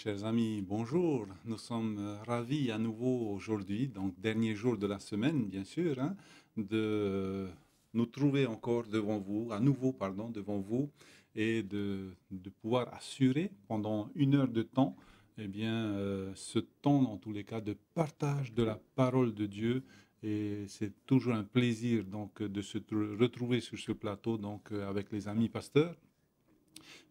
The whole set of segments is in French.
chers amis, bonjour. Nous sommes ravis à nouveau aujourd'hui, donc dernier jour de la semaine, bien sûr, hein, de nous trouver encore devant vous, à nouveau, pardon, devant vous, et de pouvoir assurer pendant 1 heure de temps, eh bien, ce temps, en tous les cas, de partage de la parole de Dieu. Et c'est toujours un plaisir donc de se retrouver sur ce plateau donc avec les amis pasteurs,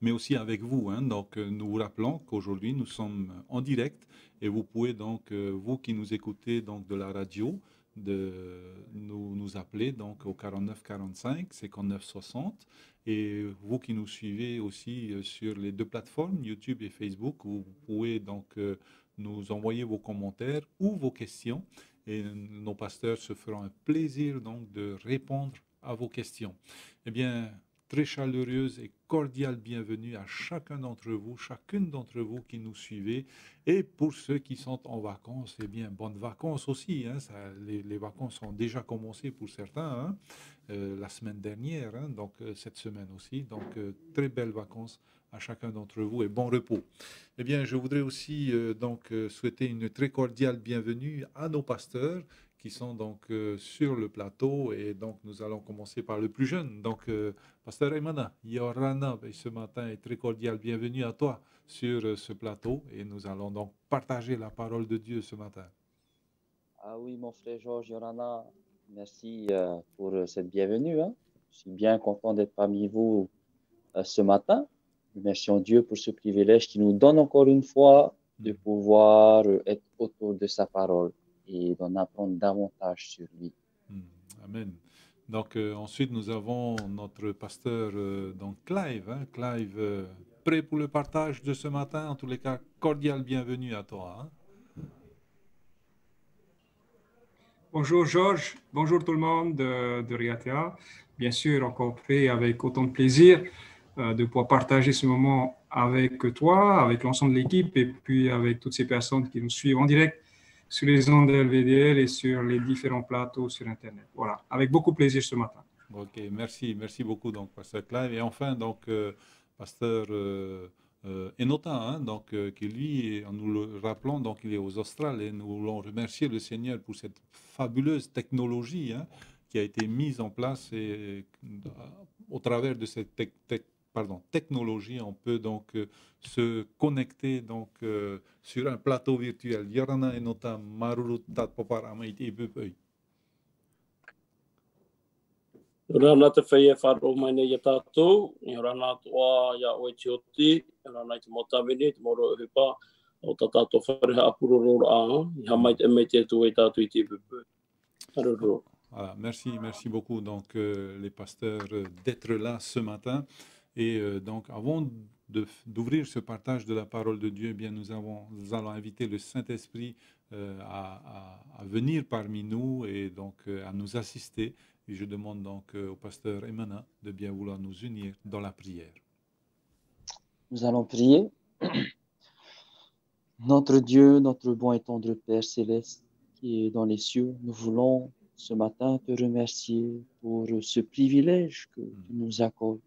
mais aussi avec vous, hein. Donc, nous vous rappelons qu'aujourd'hui, nous sommes en direct et vous pouvez donc, vous qui nous écoutez donc de la radio, nous appeler donc au 49 45 59 60, et vous qui nous suivez aussi sur les deux plateformes, YouTube et Facebook, vous pouvez donc nous envoyer vos commentaires ou vos questions, et nos pasteurs se feront un plaisir donc de répondre à vos questions. Eh bien, très chaleureuse et cordiale bienvenue à chacun d'entre vous, chacune d'entre vous qui nous suivez. Et pour ceux qui sont en vacances, eh bien, bonnes vacances aussi, hein. Les vacances ont déjà commencé pour certains, hein, la semaine dernière, hein, donc cette semaine aussi. Donc, très belles vacances à chacun d'entre vous et bon repos. Eh bien, je voudrais aussi souhaiter une très cordiale bienvenue à nos pasteurs qui sont donc sur le plateau, et donc nous allons commencer par le plus jeune. Donc, Pasteur Emana, Yorana, ce matin est très cordial. Bienvenue à toi sur ce plateau, et nous allons donc partager la parole de Dieu ce matin. Ah oui, mon frère Georges, Yorana, merci pour cette bienvenue, hein. Je suis bien content d'être parmi vous ce matin. Remercions Dieu pour ce privilège qui nous donne encore une fois de pouvoir être autour de sa parole et d'en apprendre davantage sur lui. Amen. Donc ensuite, nous avons notre pasteur donc Clive. Hein. Clive, prêt pour le partage de ce matin? En tous les cas, cordial bienvenue à toi. Hein. Bonjour Georges, bonjour tout le monde de Riatea. Bien sûr, encore prêt avec autant de plaisir de pouvoir partager ce moment avec toi, avec l'ensemble de l'équipe et puis avec toutes ces personnes qui nous suivent en direct sur les ondes LVDL et sur les différents plateaux sur Internet. Voilà, avec beaucoup de plaisir ce matin. Ok, merci beaucoup donc pasteur Clive. Et enfin donc pasteur Enota, hein, donc qui lui, nous le rappelons, donc il est aux Australes, et nous voulons remercier le Seigneur pour cette fabuleuse technologie, hein, qui a été mise en place, et au travers de cette technologie, on peut donc se connecter donc sur un plateau virtuel. Yorana Enota Marurutat Popar Amait Ebepei. Rana te whaia wharo mai nei a tātou, i rana toa ia oe tioti, i rana i te motawini, te moro uhipa, o tā tātou whareha apurorora aha, i hamai te mei te tu e tātou i te pupu. Aruro. Voilà, merci beaucoup donc les pasteurs d'être là ce matin. Et donc avant d'ouvrir ce partage de la parole de Dieu, eh bien nous allons inviter le Saint-Esprit à venir parmi nous et donc à nous assister. Et je demande donc au pasteur Emana de bien vouloir nous unir dans la prière. Nous allons prier. Notre Dieu, notre bon et tendre Père céleste qui est dans les cieux, nous voulons ce matin te remercier pour ce privilège que tu nous accordes.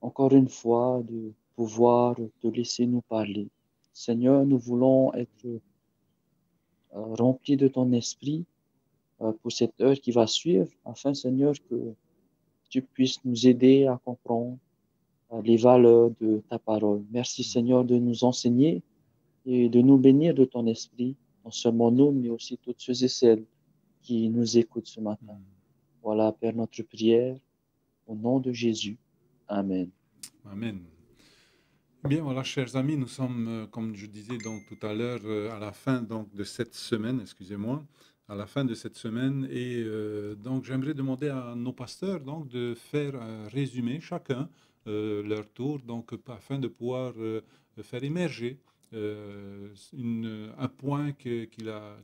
Encore une fois, de pouvoir te laisser nous parler. Seigneur, nous voulons être remplis de ton esprit pour cette heure qui va suivre, afin, Seigneur, que tu puisses nous aider à comprendre les valeurs de ta parole. Merci, Seigneur, de nous enseigner et de nous bénir de ton esprit, non seulement nous, mais aussi toutes ceux et celles qui nous écoutent ce matin. Voilà, Père, notre prière, au nom de Jésus. Amen. Amen. Bien, voilà, chers amis, nous sommes, comme je disais donc tout à l'heure, à la fin donc de cette semaine, excusez-moi, à la fin de cette semaine, et donc j'aimerais demander à nos pasteurs donc de faire un résumé chacun leur tour, donc afin de pouvoir faire émerger un point qu'il a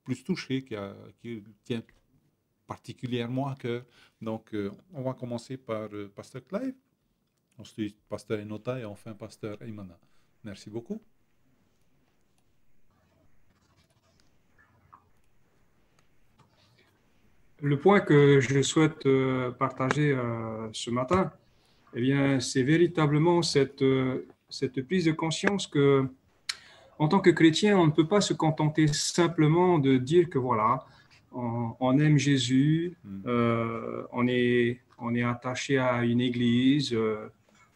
plus touché, qui tient particulièrement à cœur. Donc, on va commencer par pasteur Clive. Ensuite, pasteur Enota et enfin pasteur Emana. Merci beaucoup. Le point que je souhaite partager ce matin, eh bien, c'est véritablement cette cette prise de conscience que, en tant que chrétien, on ne peut pas se contenter simplement de dire que voilà, on aime Jésus, on est attaché à une église,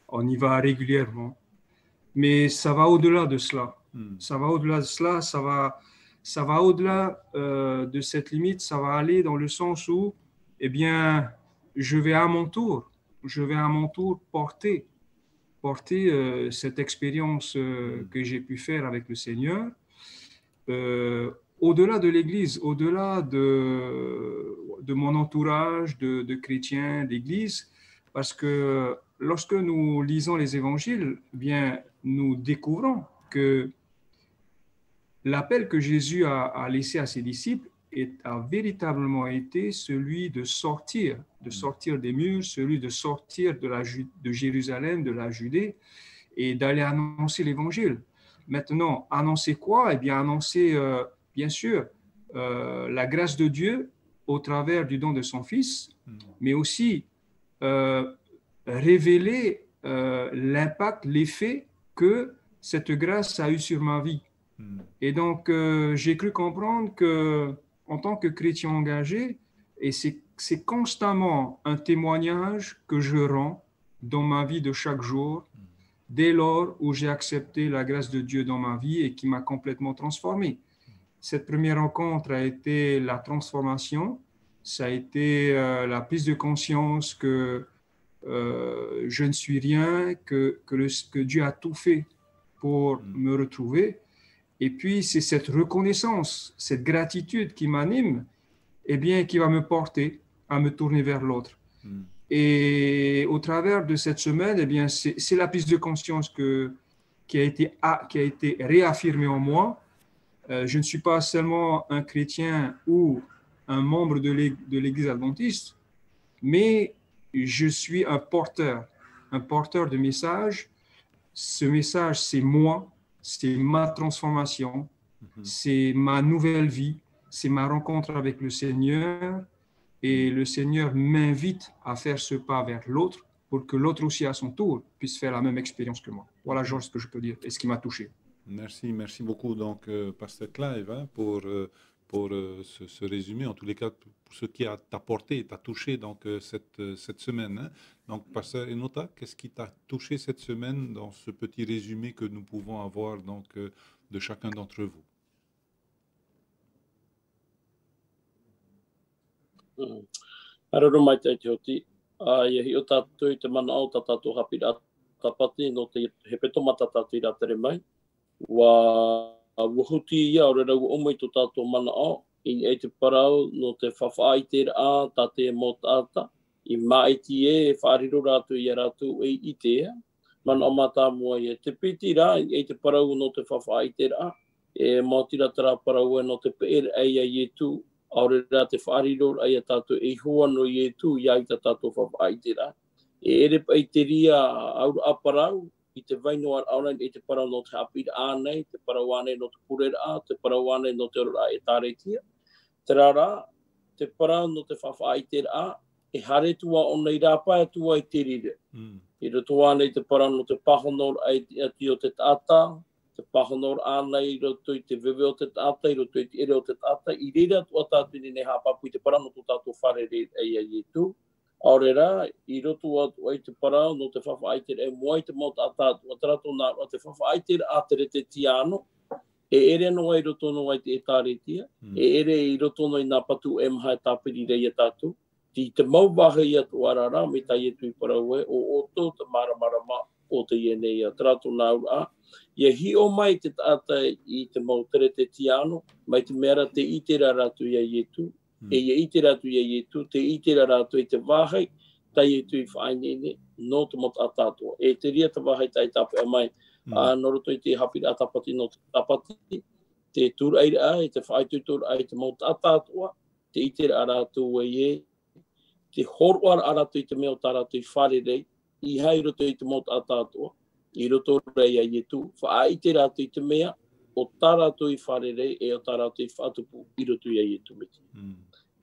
on y va régulièrement. Mais ça va au-delà de cela. Ça va au-delà de cela, ça va au-delà de cette limite, ça va aller dans le sens où, eh bien, je vais à mon tour porter cette expérience que j'ai pu faire avec le Seigneur, au-delà de l'Église, au-delà de mon entourage de chrétiens d'Église, parce que lorsque nous lisons les évangiles, eh bien, nous découvrons que l'appel que Jésus a laissé à ses disciples a véritablement été celui de sortir des murs, celui de sortir de Jérusalem, de la Judée, et d'aller annoncer l'Évangile. Maintenant, annoncer quoi? Eh bien, annoncer, bien sûr, la grâce de Dieu au travers du don de son Fils, mais aussi révéler l'impact, l'effet que cette grâce a eu sur ma vie. Et donc, j'ai cru comprendre que, en tant que chrétien engagé, et c'est constamment un témoignage que je rends dans ma vie de chaque jour, dès lors où j'ai accepté la grâce de Dieu dans ma vie et qui m'a complètement transformé. Cette première rencontre a été la transformation, ça a été la prise de conscience que je ne suis rien, que Dieu a tout fait pour me retrouver. Et puis, c'est cette reconnaissance, cette gratitude qui m'anime, eh bien, qui va me porter à me tourner vers l'autre. Et au travers de cette semaine, eh bien, c'est la prise de conscience qui a été réaffirmée en moi. Je ne suis pas seulement un chrétien ou un membre de l'Église adventiste, mais je suis un porteur de message. Ce message, c'est moi, c'est ma transformation, c'est ma nouvelle vie, c'est ma rencontre avec le Seigneur. Et le Seigneur m'invite à faire ce pas vers l'autre pour que l'autre aussi, à son tour, puisse faire la même expérience que moi. Voilà, Georges, ce que je peux dire et ce qui m'a touché. Merci beaucoup, donc, Pasteur Clive, hein, pour ce résumé, en tous les cas, pour ce qui t'a porté, t'a touché donc, cette semaine. Hein. Donc, Pasteur Enota, qu'est-ce qui t'a touché cette semaine dans ce petit résumé que nous pouvons avoir donc, de chacun d'entre vous? Araro mai te hoti, ia hi o tātou I te mana o tātou hapira tapati no te hepeto matatatu I rā tere mai. Wa wuhuti ia o rera u omoi to tātou mana o, I te parau no te whawhaaite a tate mo tāta, I maiti e whaariro rātu I rātu I te mana o mata mua I te piti rā, I te parau no te whawhaaite a, e mautira tara parau no te peer eia I tu, aure rā te whaariro ai a tātou e hua no I tu I ai tātou whawhaaite rā. E ere paiteria aur aparau, I te vainoa aunai I te parau no te hapira ānei, te parau ānei no te purera a, te parau ānei no te ora e tāretia. Te rā, te parau no te whawhaaite a, e hare tua o nei rāpa e tua I te rire. I roto ānei te parau no te pahonor ai ati o te tāta, te pahonor ānei I roto I te vewe o te tāta, I roto I te ere o te tāta, I reira tua tātu ni nei hapapu I te parau no tu tātou whare re ai ai tu. Aore rā, I roto atu ai te parau no te whawhaaite e moai te mau tātātu, a tarato nā o te whawhaaite a tere te tiano, e ere no ai roto no ai te e tāretia, e ere I roto no I nā patu e maha e tāpiri rei e tātu, Ti te mau waha I atu arara, me tai e tui parau e, o oto te maramarama o te ienei a tarato nā ura. Ia hi o mai te tāta I te mau tere te tiano, mai te mera te itera ratu ia I tu, e ia itera tu ia I tu, te itera ratu I te wahai, tai e tui whainene, no te mot atatua. E te ria te wahai tai tapu a mai, no roto I te hapira atapati no te tapati, te tūraira ai, te whaitutur ai te mot atatua, te itera ratu e te horwar aratu I te meo taratu I whare rei, I hai roto I te mot atatua, I roto rei ai tu, whaaite ratu I te mea, o taratu I whare rei, e o taratu I whatupu, I roto I tu miti.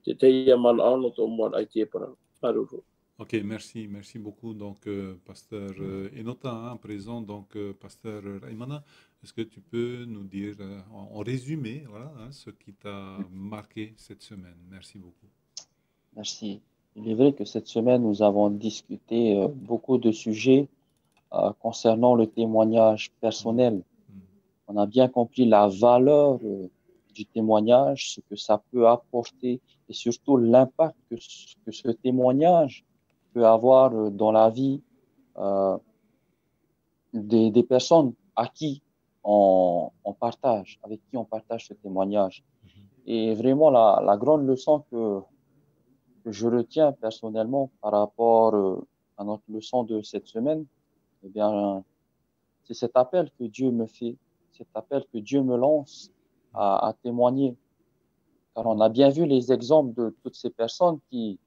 Te teia mana ano tō mua ai te parau. Paruru. Ok, merci beaucoup. Donc, pasteur Enota, hein, présent, donc pasteur Raimana, est-ce que tu peux nous dire en résumé, voilà, hein, ce qui t'a marqué cette semaine? Merci beaucoup. Merci. Il est vrai que cette semaine, nous avons discuté beaucoup de sujets concernant le témoignage personnel. Mm, On a bien compris la valeur du témoignage, ce que ça peut apporter et surtout l'impact que ce témoignage peut avoir dans la vie euh, des personnes à qui on partage, avec qui on partage ce témoignage. mhm, Et vraiment, la grande leçon que je retiens personnellement par rapport à notre leçon de cette semaine, eh bien, c'est cet appel que Dieu me fait, cet appel que Dieu me lance à témoigner. Car on a bien vu les exemples de toutes ces personnes qui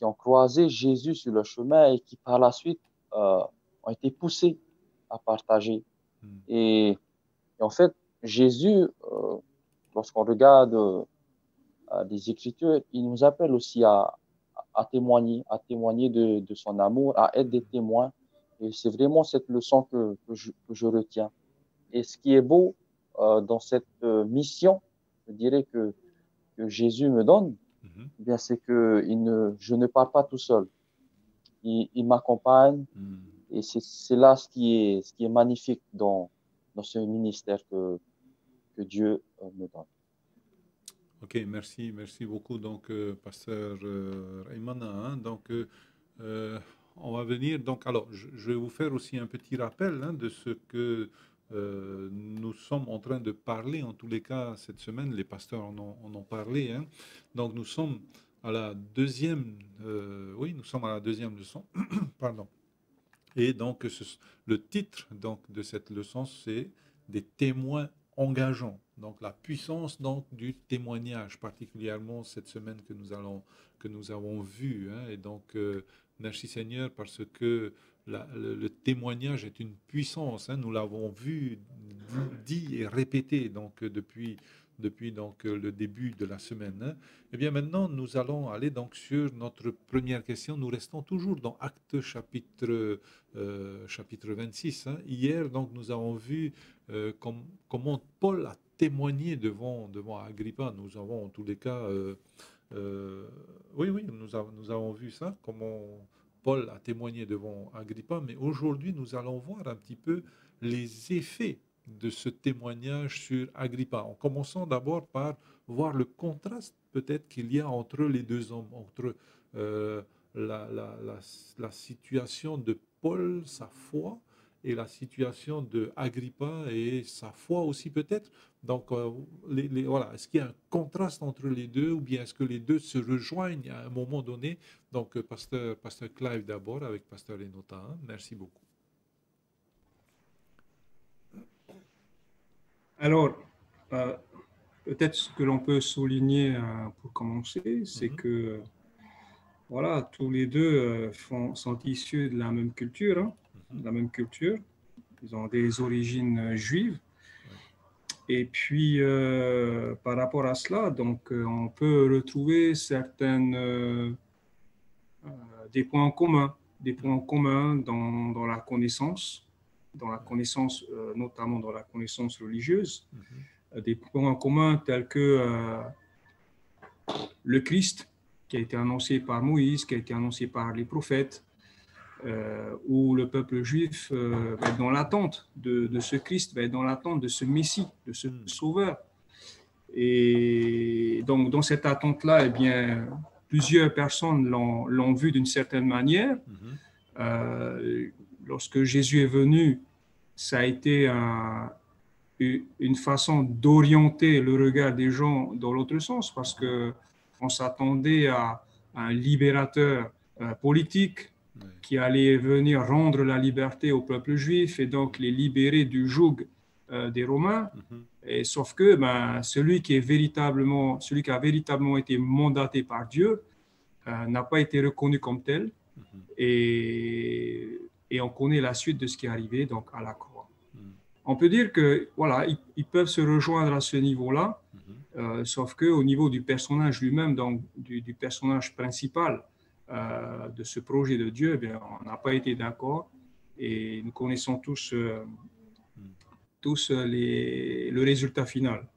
ont croisé Jésus sur le chemin et qui par la suite ont été poussées à partager. mm, Et, et en fait, Jésus, lorsqu'on regarde des Écritures, il nous appelle aussi à témoigner de son amour, à être des témoins. Et c'est vraiment cette leçon que je retiens. Et ce qui est beau dans cette mission, je dirais que Jésus me donne, mhm, eh bien, c'est que je ne pars pas tout seul. Il m'accompagne mm. et c'est là ce qui est magnifique dans ce ministère que Dieu me donne. Ok, merci beaucoup. Donc, pasteur Raimana, hein, donc, on va venir. Donc, alors, je vais vous faire aussi un petit rappel hein, de ce que nous sommes en train de parler. En tous les cas, cette semaine, les pasteurs en ont parlé. Hein. Donc, nous sommes à la deuxième. Oui, nous sommes à la deuxième leçon. Pardon. Et donc, le titre donc, de cette leçon, c'est des témoins engageants. Donc, la puissance donc, du témoignage, particulièrement cette semaine que nous avons vu. Hein. Et donc, merci Seigneur, parce que le témoignage est une puissance. Hein. Nous l'avons vu, dit et répété donc, depuis donc, le début de la semaine. Hein. Eh bien, maintenant, nous allons aller donc sur notre première question. Nous restons toujours dans Actes chapitre 26. Hein. Hier, donc, nous avons vu comment Paul a témoigné devant Agrippa. Nous avons en tous les cas, oui, nous avons vu ça, comment Paul a témoigné devant Agrippa. Mais aujourd'hui, nous allons voir un petit peu les effets de ce témoignage sur Agrippa, en commençant d'abord par voir le contraste peut-être qu'il y a entre les deux hommes, entre la situation de Paul, sa foi, et la situation de Agrippa et sa foi aussi peut-être. Donc voilà, est-ce qu'il y a un contraste entre les deux ou bien est-ce que les deux se rejoignent à un moment donné? Donc pasteur Clive d'abord avec pasteur Enota. Hein. Merci beaucoup. Alors, peut-être ce que l'on peut souligner pour commencer, c'est que voilà, tous les deux sont issus de la même culture, hein, de la même culture. Ils ont des origines juives. Et puis, par rapport à cela, donc, on peut retrouver des points en commun dans la connaissance, notamment dans la connaissance religieuse, des points en commun tels que le Christ, qui a été annoncé par Moïse, qui a été annoncé par les prophètes, où le peuple juif va être dans l'attente de ce Christ, va être dans l'attente de ce Messie, de ce Sauveur. Et donc, dans cette attente-là, eh bien, plusieurs personnes l'ont vu d'une certaine manière. Lorsque Jésus est venu, ça a été une façon d'orienter le regard des gens dans l'autre sens, parce qu'on s'attendait à un libérateur politique qui allait venir rendre la liberté au peuple juif et donc les libérer du joug des Romains. Et sauf que celui qui a véritablement été mandaté par Dieu n'a pas été reconnu comme tel. Et on connaît la suite de ce qui est arrivé donc à la croix. On peut dire que voilà, ils peuvent se rejoindre à ce niveau-là, sauf que au niveau du personnage lui-même, donc du personnage principal, de ce projet de Dieu, eh bien, on n'a pas été d'accord et nous connaissons tous le résultat final.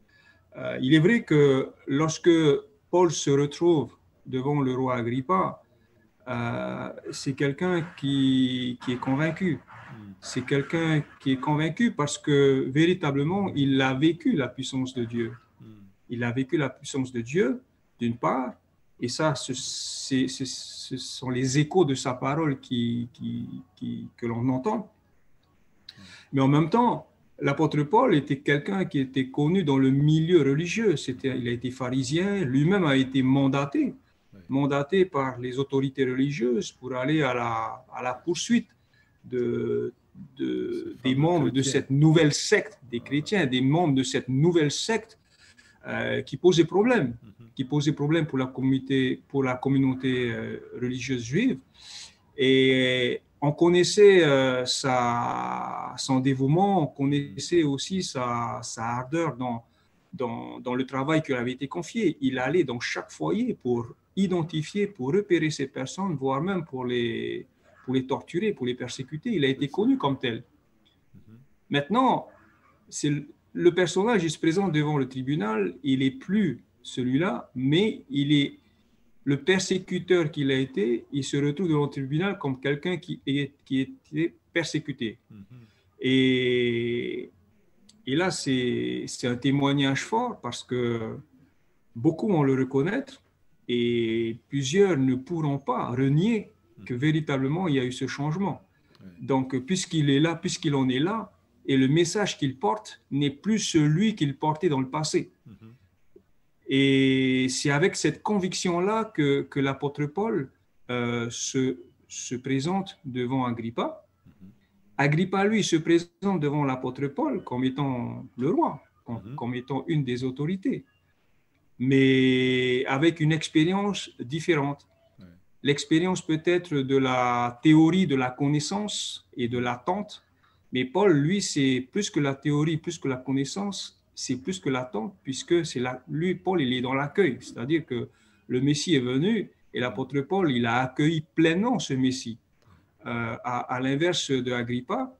Il est vrai que lorsque Paul se retrouve devant le roi Agrippa, c'est quelqu'un qui est convaincu. C'est quelqu'un qui est convaincu parce que véritablement, il a vécu la puissance de Dieu. Il a vécu la puissance de Dieu, d'une part, et ça, ce sont les échos de sa parole que l'on entend. Mais en même temps, l'apôtre Paul était quelqu'un qui était connu dans le milieu religieux. Il a été pharisien, lui-même a été mandaté par les autorités religieuses pour aller à la poursuite des membres de cette nouvelle secte, des chrétiens, des membres de cette nouvelle secte qui posait problème pour la communauté religieuse juive. Et on connaissait son dévouement, on connaissait aussi sa ardeur dans le travail qui lui avait été confié. Il allait dans chaque foyer pour identifier, pour repérer ces personnes, voire même pour les torturer, pour les persécuter. Il a été connu comme tel. Maintenant, le personnage il se présente devant le tribunal, il n'est plus celui-là, mais il est le persécuteur qu'il a été, il se retrouve devant le tribunal comme quelqu'un qui était persécuté. Et là, c'est un témoignage fort parce que beaucoup vont le reconnaître et plusieurs ne pourront pas renier que véritablement il y a eu ce changement. Donc, puisqu'il est là, puisqu'il en est là, et le message qu'il porte n'est plus celui qu'il portait dans le passé. Et c'est avec cette conviction-là que l'apôtre Paul se présente devant Agrippa. Agrippa, lui, se présente devant l'apôtre Paul comme étant le roi, comme étant une des autorités, mais avec une expérience différente. L'expérience peut-être de la théorie, de la connaissance et de l'attente, mais Paul, lui, c'est plus que la théorie, plus que la connaissance, c'est plus que l'attente, puisque lui, Paul, il est dans l'accueil, c'est-à-dire que le Messie est venu et l'apôtre Paul, il a accueilli pleinement ce Messie, à l'inverse de Agrippa,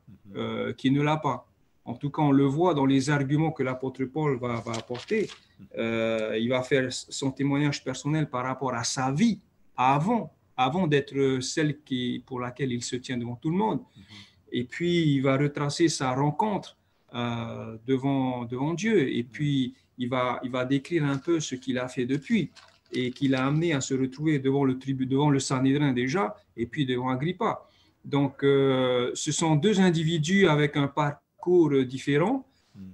qui ne l'a pas. En tout cas, on le voit dans les arguments que l'apôtre Paul va apporter. Il va faire son témoignage personnel par rapport à sa vie avant d'être celle pour laquelle il se tient devant tout le monde. Et puis, il va retracer sa rencontre devant Dieu. Et puis, il va décrire un peu ce qu'il a fait depuis et qu'il a amené à se retrouver devant le Sanhédrin déjà, et puis devant Agrippa. Donc, ce sont deux individus avec un parcours différent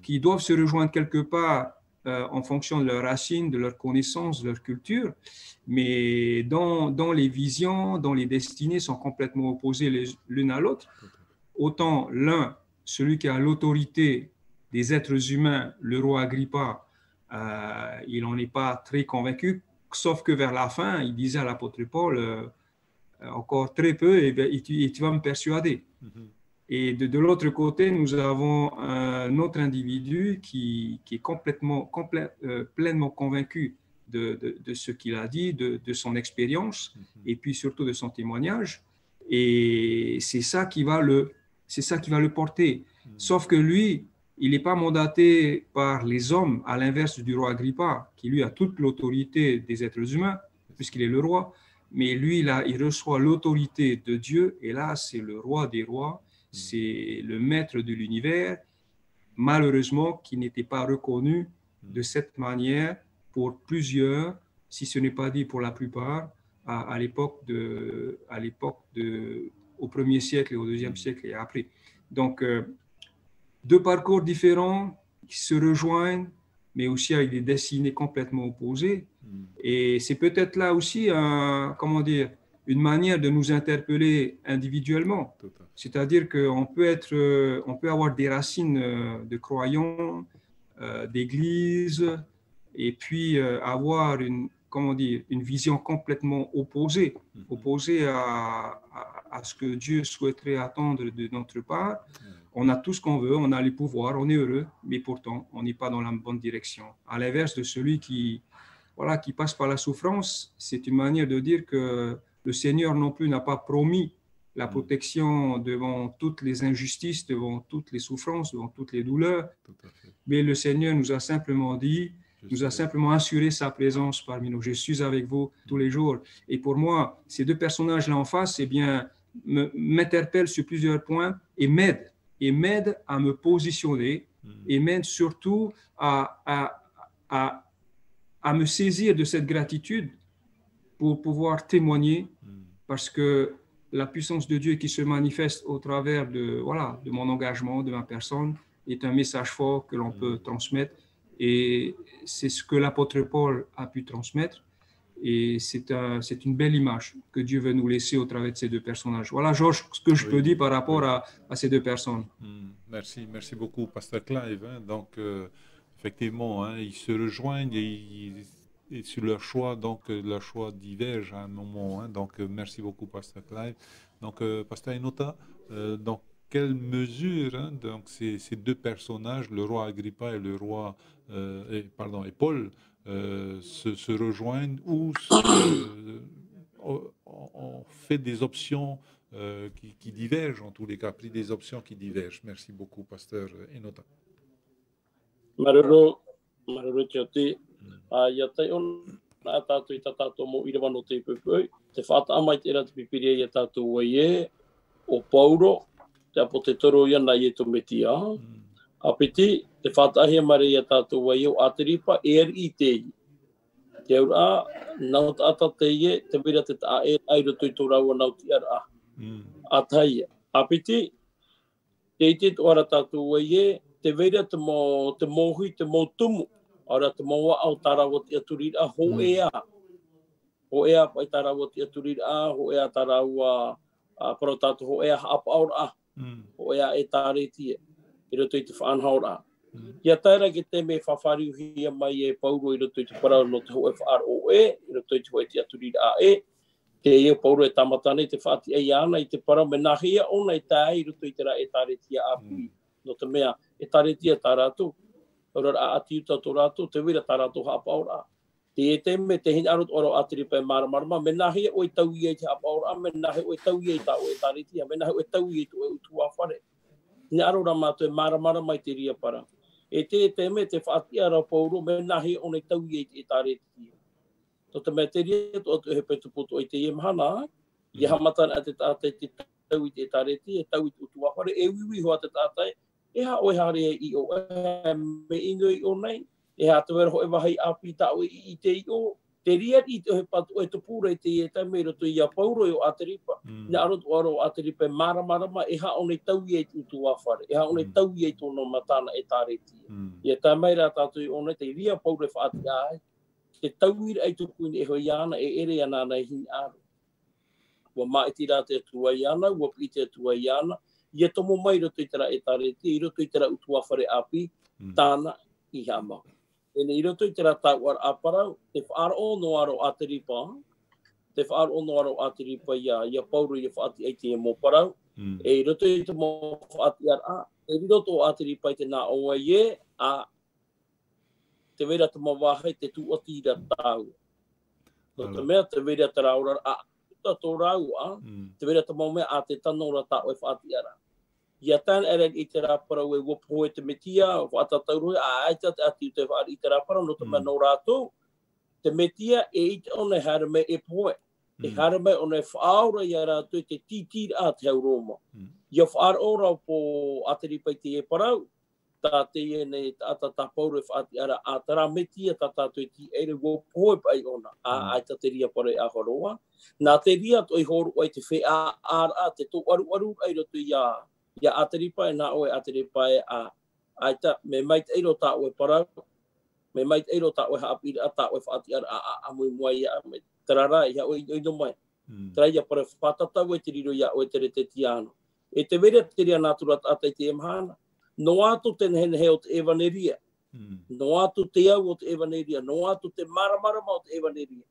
qui doivent se rejoindre quelque part en fonction de leurs racines, de leurs connaissances, de leur culture, mais dans les visions, dans les destinées, sont complètement opposés l'une à l'autre. Autant l'un, celui qui a l'autorité des êtres humains, le roi Agrippa, il n'en est pas très convaincu, sauf que vers la fin, il disait à l'apôtre Paul, encore très peu et tu vas me persuader. Et de l'autre côté, nous avons un autre individu qui est pleinement convaincu de ce qu'il a dit, de son expérience, et puis surtout de son témoignage. Et c'est ça qui va le porter. Sauf que lui, il n'est pas mandaté par les hommes, à l'inverse du roi Agrippa, qui lui a toute l'autorité des êtres humains, puisqu'il est le roi. Mais lui, là, il reçoit l'autorité de Dieu, et là, c'est le roi des rois, c'est le maître de l'univers, malheureusement, qui n'était pas reconnu de cette manière pour plusieurs, si ce n'est pas dit pour la plupart, à l'époque au 1er siècle et au 2e siècle et après. Donc, deux parcours différents qui se rejoignent, mais aussi avec des destinées complètement opposées. Et c'est peut-être là aussi une manière de nous interpeller individuellement. C'est-à-dire qu'on peut avoir des racines de croyants, d'église, et puis avoir une vision complètement opposée à ce que Dieu souhaiterait attendre de notre part. On a tout ce qu'on veut, on a les pouvoirs, on est heureux, mais pourtant, on n'est pas dans la bonne direction. À l'inverse de celui qui passe par la souffrance, c'est une manière de dire que le Seigneur non plus n'a pas promis la protection devant toutes les injustices, devant toutes les souffrances, devant toutes les douleurs. Mais le Seigneur nous a simplement dit, nous a simplement assuré sa présence parmi nous. Je suis avec vous tous les jours. Et pour moi, ces deux personnages-là en face, eh bien, m'interpellent sur plusieurs points et m'aident à me positionner et m'aident surtout à me saisir de cette gratitude pour pouvoir témoigner, parce que la puissance de Dieu qui se manifeste au travers de mon engagement, de ma personne, est un message fort que l'on peut transmettre. Et c'est ce que l'apôtre Paul a pu transmettre. Et c'est une belle image que Dieu veut nous laisser au travers de ces deux personnages. Voilà, Georges, ce que je peux dire par rapport à ces deux personnes. Merci beaucoup, Pasteur Clive. Donc, effectivement, ils se rejoignent et sur leur choix, donc leur choix diverge à un moment. Donc, merci beaucoup, Pasteur Clive. Donc, Pasteur Enota, dans quelle mesure donc ces deux personnages, le roi Agrippa et le roi, et Paul, se rejoignent ou on fait des options qui divergent, en tous les cas, pris des options qui divergent. Merci beaucoup, Pasteur Enota. Maruru Tioti, ia tai on a tātou I tātou mo ira wano te pupui. Te whata amai te rata pipiria I tātou waie o Paulo, te apo te toro ia nai e to metia. Apiti, te whata ahia mare I tātou waie o Agrippa I te I. Te aura, nau ata te ie, te mira te ta aira tui tō raua nau ti ara. A taia. Apiti, te iti tō ara tātou waie, te veira te mohui, te mo tumu. Ora te moa au tarawa te aturira ho ea. Ho ea pai tarawa te aturira, ho ea tarawa paro tātou ho ea hapa aura. Ho ea e tāretie. I roto I te whanhaura. Ia taira ki te me whawhariuhia mai e Paulo I roto I te parau no te ho e whaaroe, I roto I te ho e te aturira e. Te e Paulo e tamatane te whaati e ana I te parau me nahia ona I tae I roto I te ra e tāretia apui. No te mea e tāretia tā rātou. Ora a atiuta tō rātou, te wira tā rātou hapa ora. Te e te me te hini arut oro Agrippa e maramarama, me nahi o I tau I te hapa ora, me nahi o I tau I tā o e tāretia, me nahi o I tau I tō e utua whare. Ni arora mātou e maramarama I te ria para. E te me te whaati ara Paulo, me nahi o ne tau I te tāretia. Tō te me te ria tō atu he petupoto I te ie mahana, I hamatana a te tātai te tau I te tāretia, tau I te utua whare, e wiwi hoa te tātai, e ha oe hare I o me ino I o nei, e ha te wera ho e wahai api tau I te I o, te ria I te he patu e te pūra I te I te me roto I a Paulo o Agrippa, na arotu aro Agrippa e maramarama, e ha o nei tau I te utu wawhare, e ha o nei tau I tōno matana e tāretia. I tā mai rā tātou I o nei, te ria Paulo e whaati ai, te tau ira ai tuku I hoi ana e ere ana nei hini aro. Ua maiti rā te atua I ana, ua pi te atua I ana, Ia tomo mai roto I tera e tareti, I roto I tera utua whare api, tāna I hama. Ene I roto I tera tauar aparau, te whaaro no aro Agrippa, te whaaro no aro Agrippa ia Paulo ia whaati ai te mo parau, e I roto I te mo whaati ara, e roto o Agrippa I te nā oa ie, a te vera te mawahai te tuati I ra tau. No te mea te vera te raura, a tō raua, te vera te mau mea a te tano ra tau e whaati ara. Ia tan eren I te rāparau e wopo e te metia, o whaatatauroi, a aita te ati te whaari I te rāparau, no te mea no rātou. Te metia e I te one harame e poe. E harame one whaaura I a rātou te titira a te hauroma. Ia whaara ora po Agrippa I te e parau, tā te e ne ata tā pauru e whaati ara, a tara metia tā tātou I te ere wopo e pai ona, a aita te ria pare a horoa. Nā te ria toi horu ai te whea a te tō aru ai roto Ia Agrippa e nā oe Agrippa e a aita me maite eiro tā oe parau, me maite eiro tā oe haapira a tā oe whaati ara a mui mua ia me tarara ia oe ino mai. Tara ia pare whatatau e te riro ia oe tere te tiano. E te vera te ria nātura tātai te emahana. No atu te nehe o te evaneria. No atu te au o te evaneria. No atu te maramarama o te evaneria.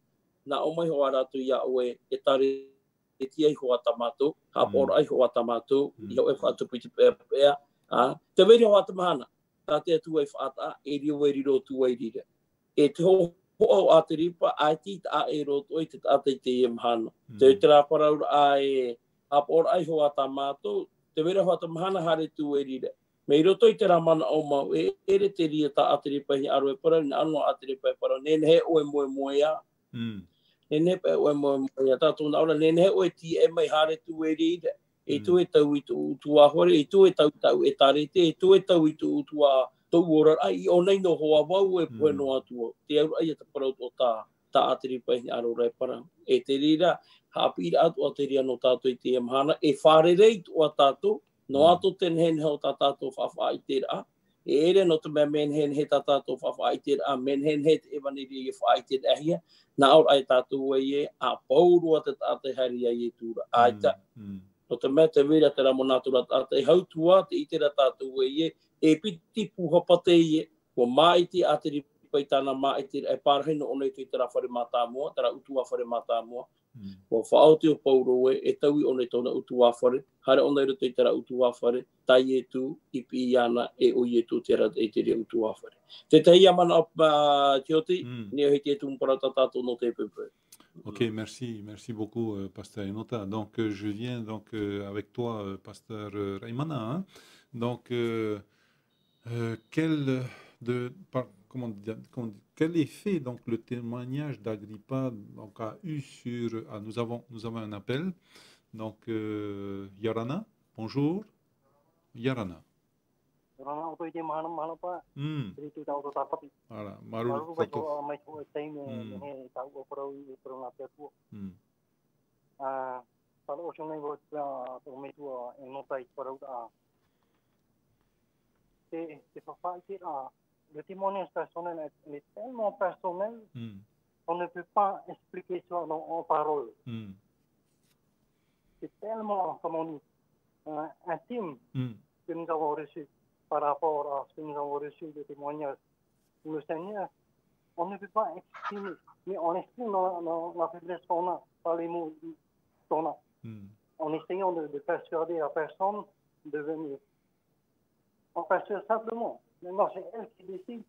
Nā o mai hoa rātu ia oe e tare e tia I hoa tamātou, hapora I hoa tamātou, I hau e whaatupu I te pēpea. Te veri hoa tamahana, tā te atua I whaata, e rio e riro tua I rira. E te ho Ho a te ripa ai ti a e roto i te ate te e mahana. Te te rā paraura ai apor ai ho a ta mātou, te wera ho a ta mahana hare tu e rire. Me roto i te rā mana o mau, ere te ria ta ate ripa hi aro e parau, ni anō ate ripa e parau, nene he oe moe moe a. Nene he oe moe moe a, tātou na ora, nene he oe ti e mai hare tu e rire. E tu e tau i tu utu a hore, e tu e tau e tarete, e tu e tau i tu utu a tau ora, ai o nei no hoa wau e pue no atua. Te au ai e ta parau o ta ate ripa hi aro rai parau. E te rira, hapira atu a te ria no tātou i te mahana, e whare rei tu a tātou, no ato ten hen heo tā tātou whawha i te rā. E ere no te mea men hen he tā tātou whawha i te rā, men hen he te ewaniri e wha i te ahia, nā aur ai tātou e a paurua te tātou hari ai e tūra. Ai ta, no te mea te wera te ramo nātura tātou hautua te i te rā tātou e piti puhapate e, ko maiti a te ripa i tāna maiti e pārhino o nei tu i te rā whare mātā mua, te rā utua whare mātā mua. Ko whaau te o pauro e taui o nei tōna utua whare, hare o nei ruto i te rā utua whare, tai e tū, ipi i ana e o i e tū te rā e te rea utua whare. Te tei amana o Tioti, ni o hei te tūmpara tātātou no te pepe. Ok, merci beaucoup, Pasteur Enota. Donc, je viens donc avec toi, Pasteur Raimana. Hein? Donc, quel effet donc le témoignage d'Agrippa donc a eu sur nous avons un appel. Donc, Yarana, bonjour. Yarana. Voilà, Maru Toto. Le témoignage personnel est tellement personnel qu'on ne peut pas expliquer ça en paroles. C'est tellement, comme on dit, intime que nous avons reçu par rapport à ce que nous avons reçu de témoignages. Le Seigneur, on ne peut pas exprimer, mais on exprime la faiblesse qu'on a par les mots qu'on a. En essayant de persuader la personne de venir. On persuade simplement. Maintenant, c'est elle qui décide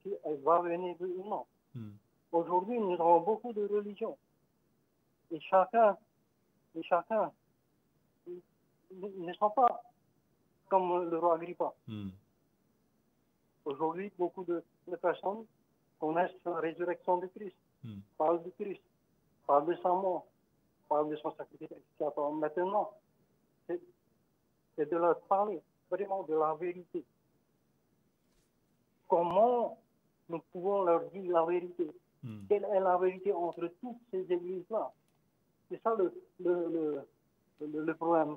si elle va venir ou non. Aujourd'hui, nous avons beaucoup de religions. Et chacun ne sont pas comme le roi Agrippa. Aujourd'hui, beaucoup de personnes connaissent la résurrection de Christ, parlent de Christ, parlent de sa mort, parlent de son sacrifice expiatoire. Maintenant, c'est de leur parler vraiment de la vérité. Comment nous pouvons leur dire la vérité? Quelle est la vérité entre toutes ces églises-là? C'est ça le problème.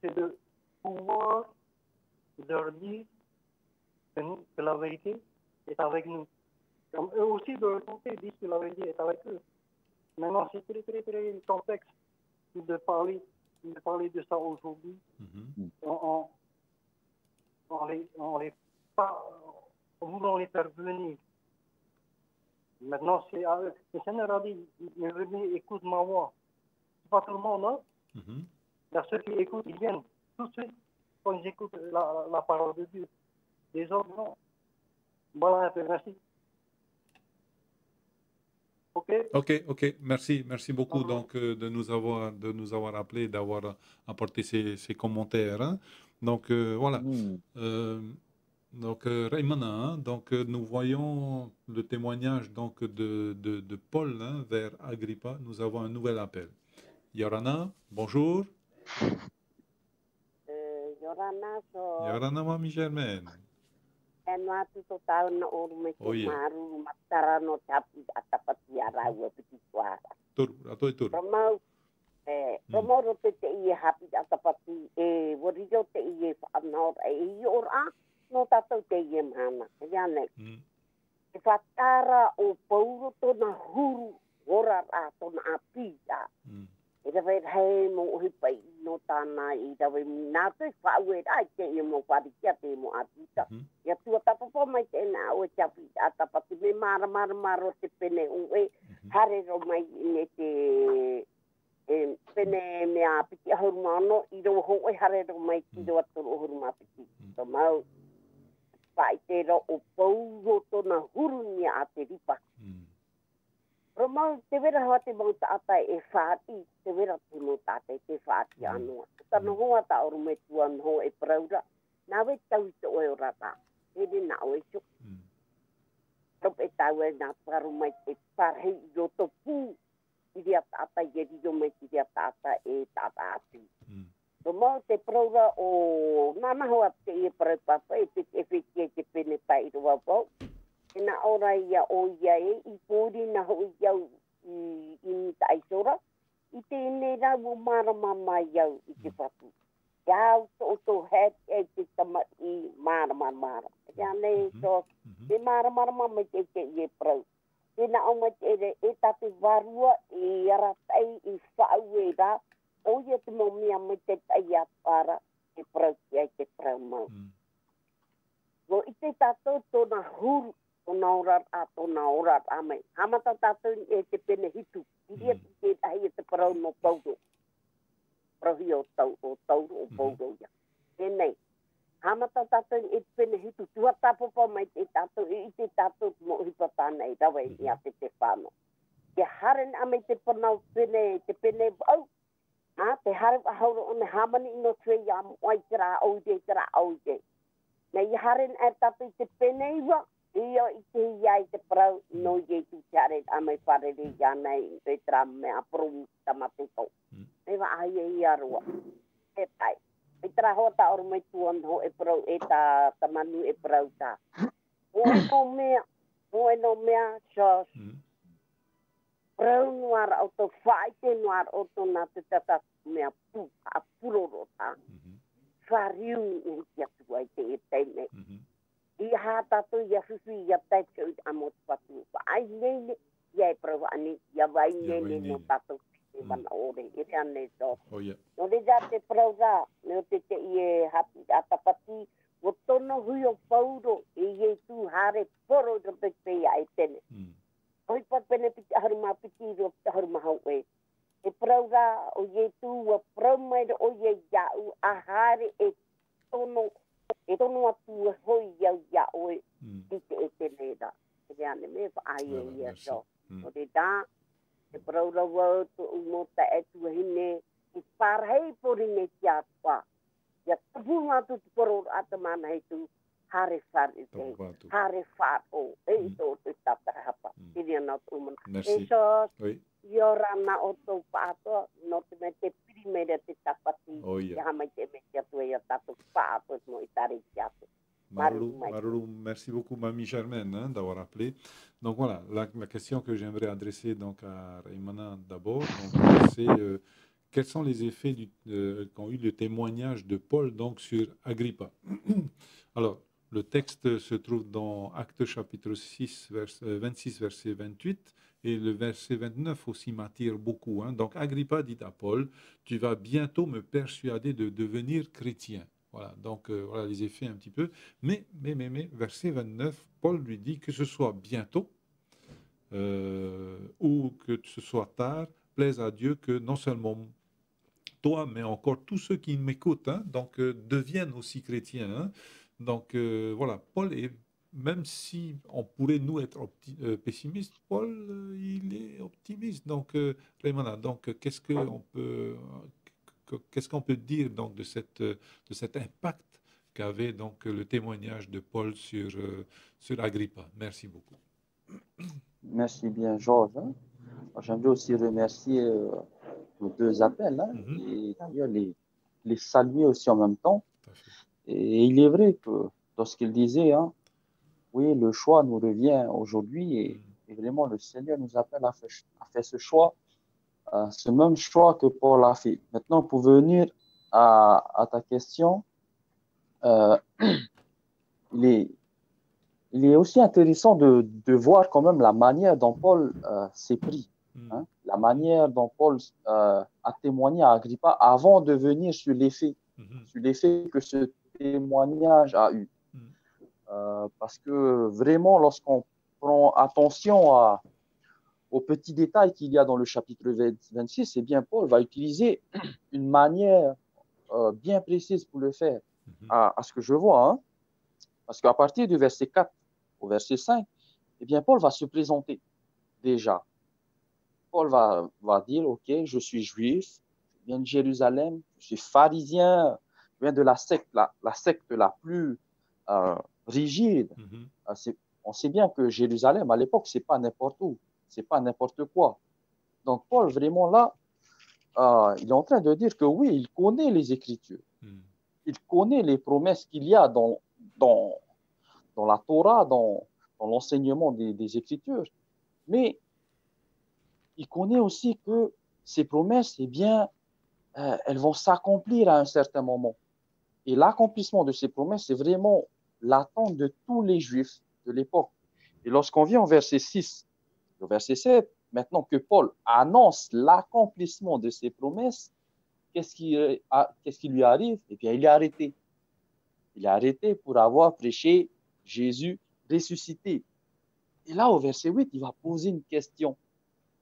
C'est de pouvoir leur dire que la vérité est avec nous. Comme eux aussi, de leur côté, disent que la vérité est avec eux. Maintenant, c'est très, très, très complexe de parler de ça aujourd'hui. On voulant les faire venir. Maintenant, c'est à eux. Le Seigneur a dit, mais venez, écoute ma voix. C'est pas tout le monde, non? Il y a ceux qui écoutent, ils viennent tout de suite quand ils écoutent la parole de Dieu. Les autres, non. Voilà un peu, merci. Ok. Merci beaucoup donc de nous avoir appelé, d'avoir apporté ces commentaires. Hein. Donc voilà. Donc Raimana, hein, donc nous voyons le témoignage donc de Paul hein, vers Agrippa. Nous avons un nouvel appel. Yorana, bonjour. Yorana, Mamie Germaine. Oh yeah. Tur. Romoro te i hapi atapati e worijo te i whaamnaor e ora no tātou te i mana. Iane. E whatara o pauro tona huru ora rā tona apita. E rawe hei mo uhi pai no tāna i rawe nātoi whaue rai te i mo wharikia te mo apita. Ia tua tapapo mai te nā o te apita atapati me mara te pene ue hare ro mai ne te pene mea piti ahurumano i ro ho e hare ro mai ki ro atoro ahuruma piti. So mau whai te ro o pauro tōna hurunia a te ripa. Romau te wera hoa te mau tātai e whaati, te wera te mau tātai te whaati anua. Tana hoa ta oru me tuan ho e praura, nā we tau te oe o rata, e re nā oe suk. Rop e tau e nā paru mai te parhei i roto pū, i rea tātai e rio mai ki rea tātai e tātai atu. Romau te praura o nana hoa te e parau papa, e te whiki e te pene pai roa pau. E nā ora ia o ia e, i pōri na ho iau i ni taisora, i te ene rau o marama mai iau i te papu. Iau to het e te tama i marama mara. Ia nei so, te marama mai te i e prau. Te nā o mai te e tate varua i aratai i whau e rā, o ia te momia mai te tai apara e prau ki ai te prau mau. Go i te tātou tōna huru, tōna orat a mai. Hamata tātou e te pene hitu. I rea te ahi e te parau no pauro. Prahi o tauro o pauro ia. E nei. Hamata tātou e te pene hitu. Tua tāpapa mai te tātou e i te tātou mo hipatana i rawa i a te whāno. Te haren a mai te panau pene, te pene au. Te haren a haura o ne hamani ino tue ia moai tera aude, tera aude. Nei haren a tātou te pene iwa. Ia i te iai te parau no i tu tare a mai whare re ia nei e tra me a prum tamateko. E wa ai e ia roa. E tai. E tra hoa ta oru mai tuan ho e parau e ta tamanu e parau ta. Ho e no mea, shos. Parau noara o to whai te noara o to nā te tata mea pu, a puroro ta. Whariu i te atua i te e teine. I ha tatu ia fufu ia taitau a mo patu. Ai nene ia e prova ani ia vai nene no tatu te mana ore. I te ane so. No le ja te prova no te i e hapi atapati o tono hui o pauro i e tu hare poro do te pe ai tene. Hoi pa pene piti haruma piti ro haruma hau e. E prova o e tu o proma o e jau a hare e tono e tono atu hoi ia oe i te e te leda. E te ane me wha ai e ia so. O te tā, te praura wau tu umota e tu hine, i wharhei pori ne ki atua. Ia tapunga tu te koro ata mana hei tu, hare whare te, hare wharo, e i tō te tata hapa. Tiri ana tu umana. E so, i ora na o tō pātoa, no te me te piri mea te tapati, i hamai te me te atua i a tato pātoa, mo i tari ki atua. Marlou, merci beaucoup, Mamie Germaine, d'avoir appelé. Donc voilà, la question que j'aimerais adresser donc à Raymana d'abord, c'est quels sont les effets qu'ont eu le témoignage de Paul donc sur Agrippa. Alors, le texte se trouve dans Actes chapitre 6, 26, verset 28, et le verset 29 aussi m'attire beaucoup. Donc Agrippa dit à Paul, tu vas bientôt me persuader de devenir chrétien. Voilà, donc voilà les effets un petit peu. Mais, verset 29, Paul lui dit que ce soit bientôt ou que ce soit tard, plaise à Dieu que non seulement toi, mais encore tous ceux qui m'écoutent, donc deviennent aussi chrétiens. Donc voilà, Paul est, même si on pourrait nous être pessimistes, Paul il est optimiste. Donc Raymana, donc qu'est-ce qu'on peut dire donc de cet impact qu'avait donc le témoignage de Paul sur Agrippa? Merci beaucoup. Merci bien, Georges. J'aimerais aussi remercier nos deux appels et d'ailleurs les saluer aussi en même temps. Et il est vrai que lorsqu'il disait, oui, le choix nous revient aujourd'hui et vraiment le Seigneur nous appelle à faire ce choix. Ce même choix que Paul a fait. Maintenant, pour venir à ta question, il est aussi intéressant de voir quand même la manière dont Paul s'est pris, la manière dont Paul a témoigné à Agrippa avant de venir sur l'effet que ce témoignage a eu. Parce que vraiment, lorsqu'on prend attention aux petits détails qu'il y a dans le chapitre 26, eh bien, Paul va utiliser une manière bien précise pour le faire, à ce que je vois. Parce qu'à partir du verset 4 au verset 5, eh bien, Paul va se présenter déjà. Paul va dire, OK, je suis juif, je viens de Jérusalem, je suis pharisien, je viens de la secte la plus rigide. On sait bien que Jérusalem, à l'époque, c'est pas n'importe où, c'est pas n'importe quoi. Donc, Paul, vraiment là, il est en train de dire que oui, il connaît les Écritures. Il connaît les promesses qu'il y a dans la Torah, dans l'enseignement des Écritures. Mais il connaît aussi que ces promesses, eh bien, elles vont s'accomplir à un certain moment. Et l'accomplissement de ces promesses, c'est vraiment l'attente de tous les Juifs de l'époque. Et lorsqu'on vient au verset 6, au verset 7, maintenant que Paul annonce l'accomplissement de ces promesses, qu'est-ce qui lui arrive? Eh bien, il est arrêté. Il est arrêté pour avoir prêché Jésus ressuscité. Et là, au verset 8, il va poser une question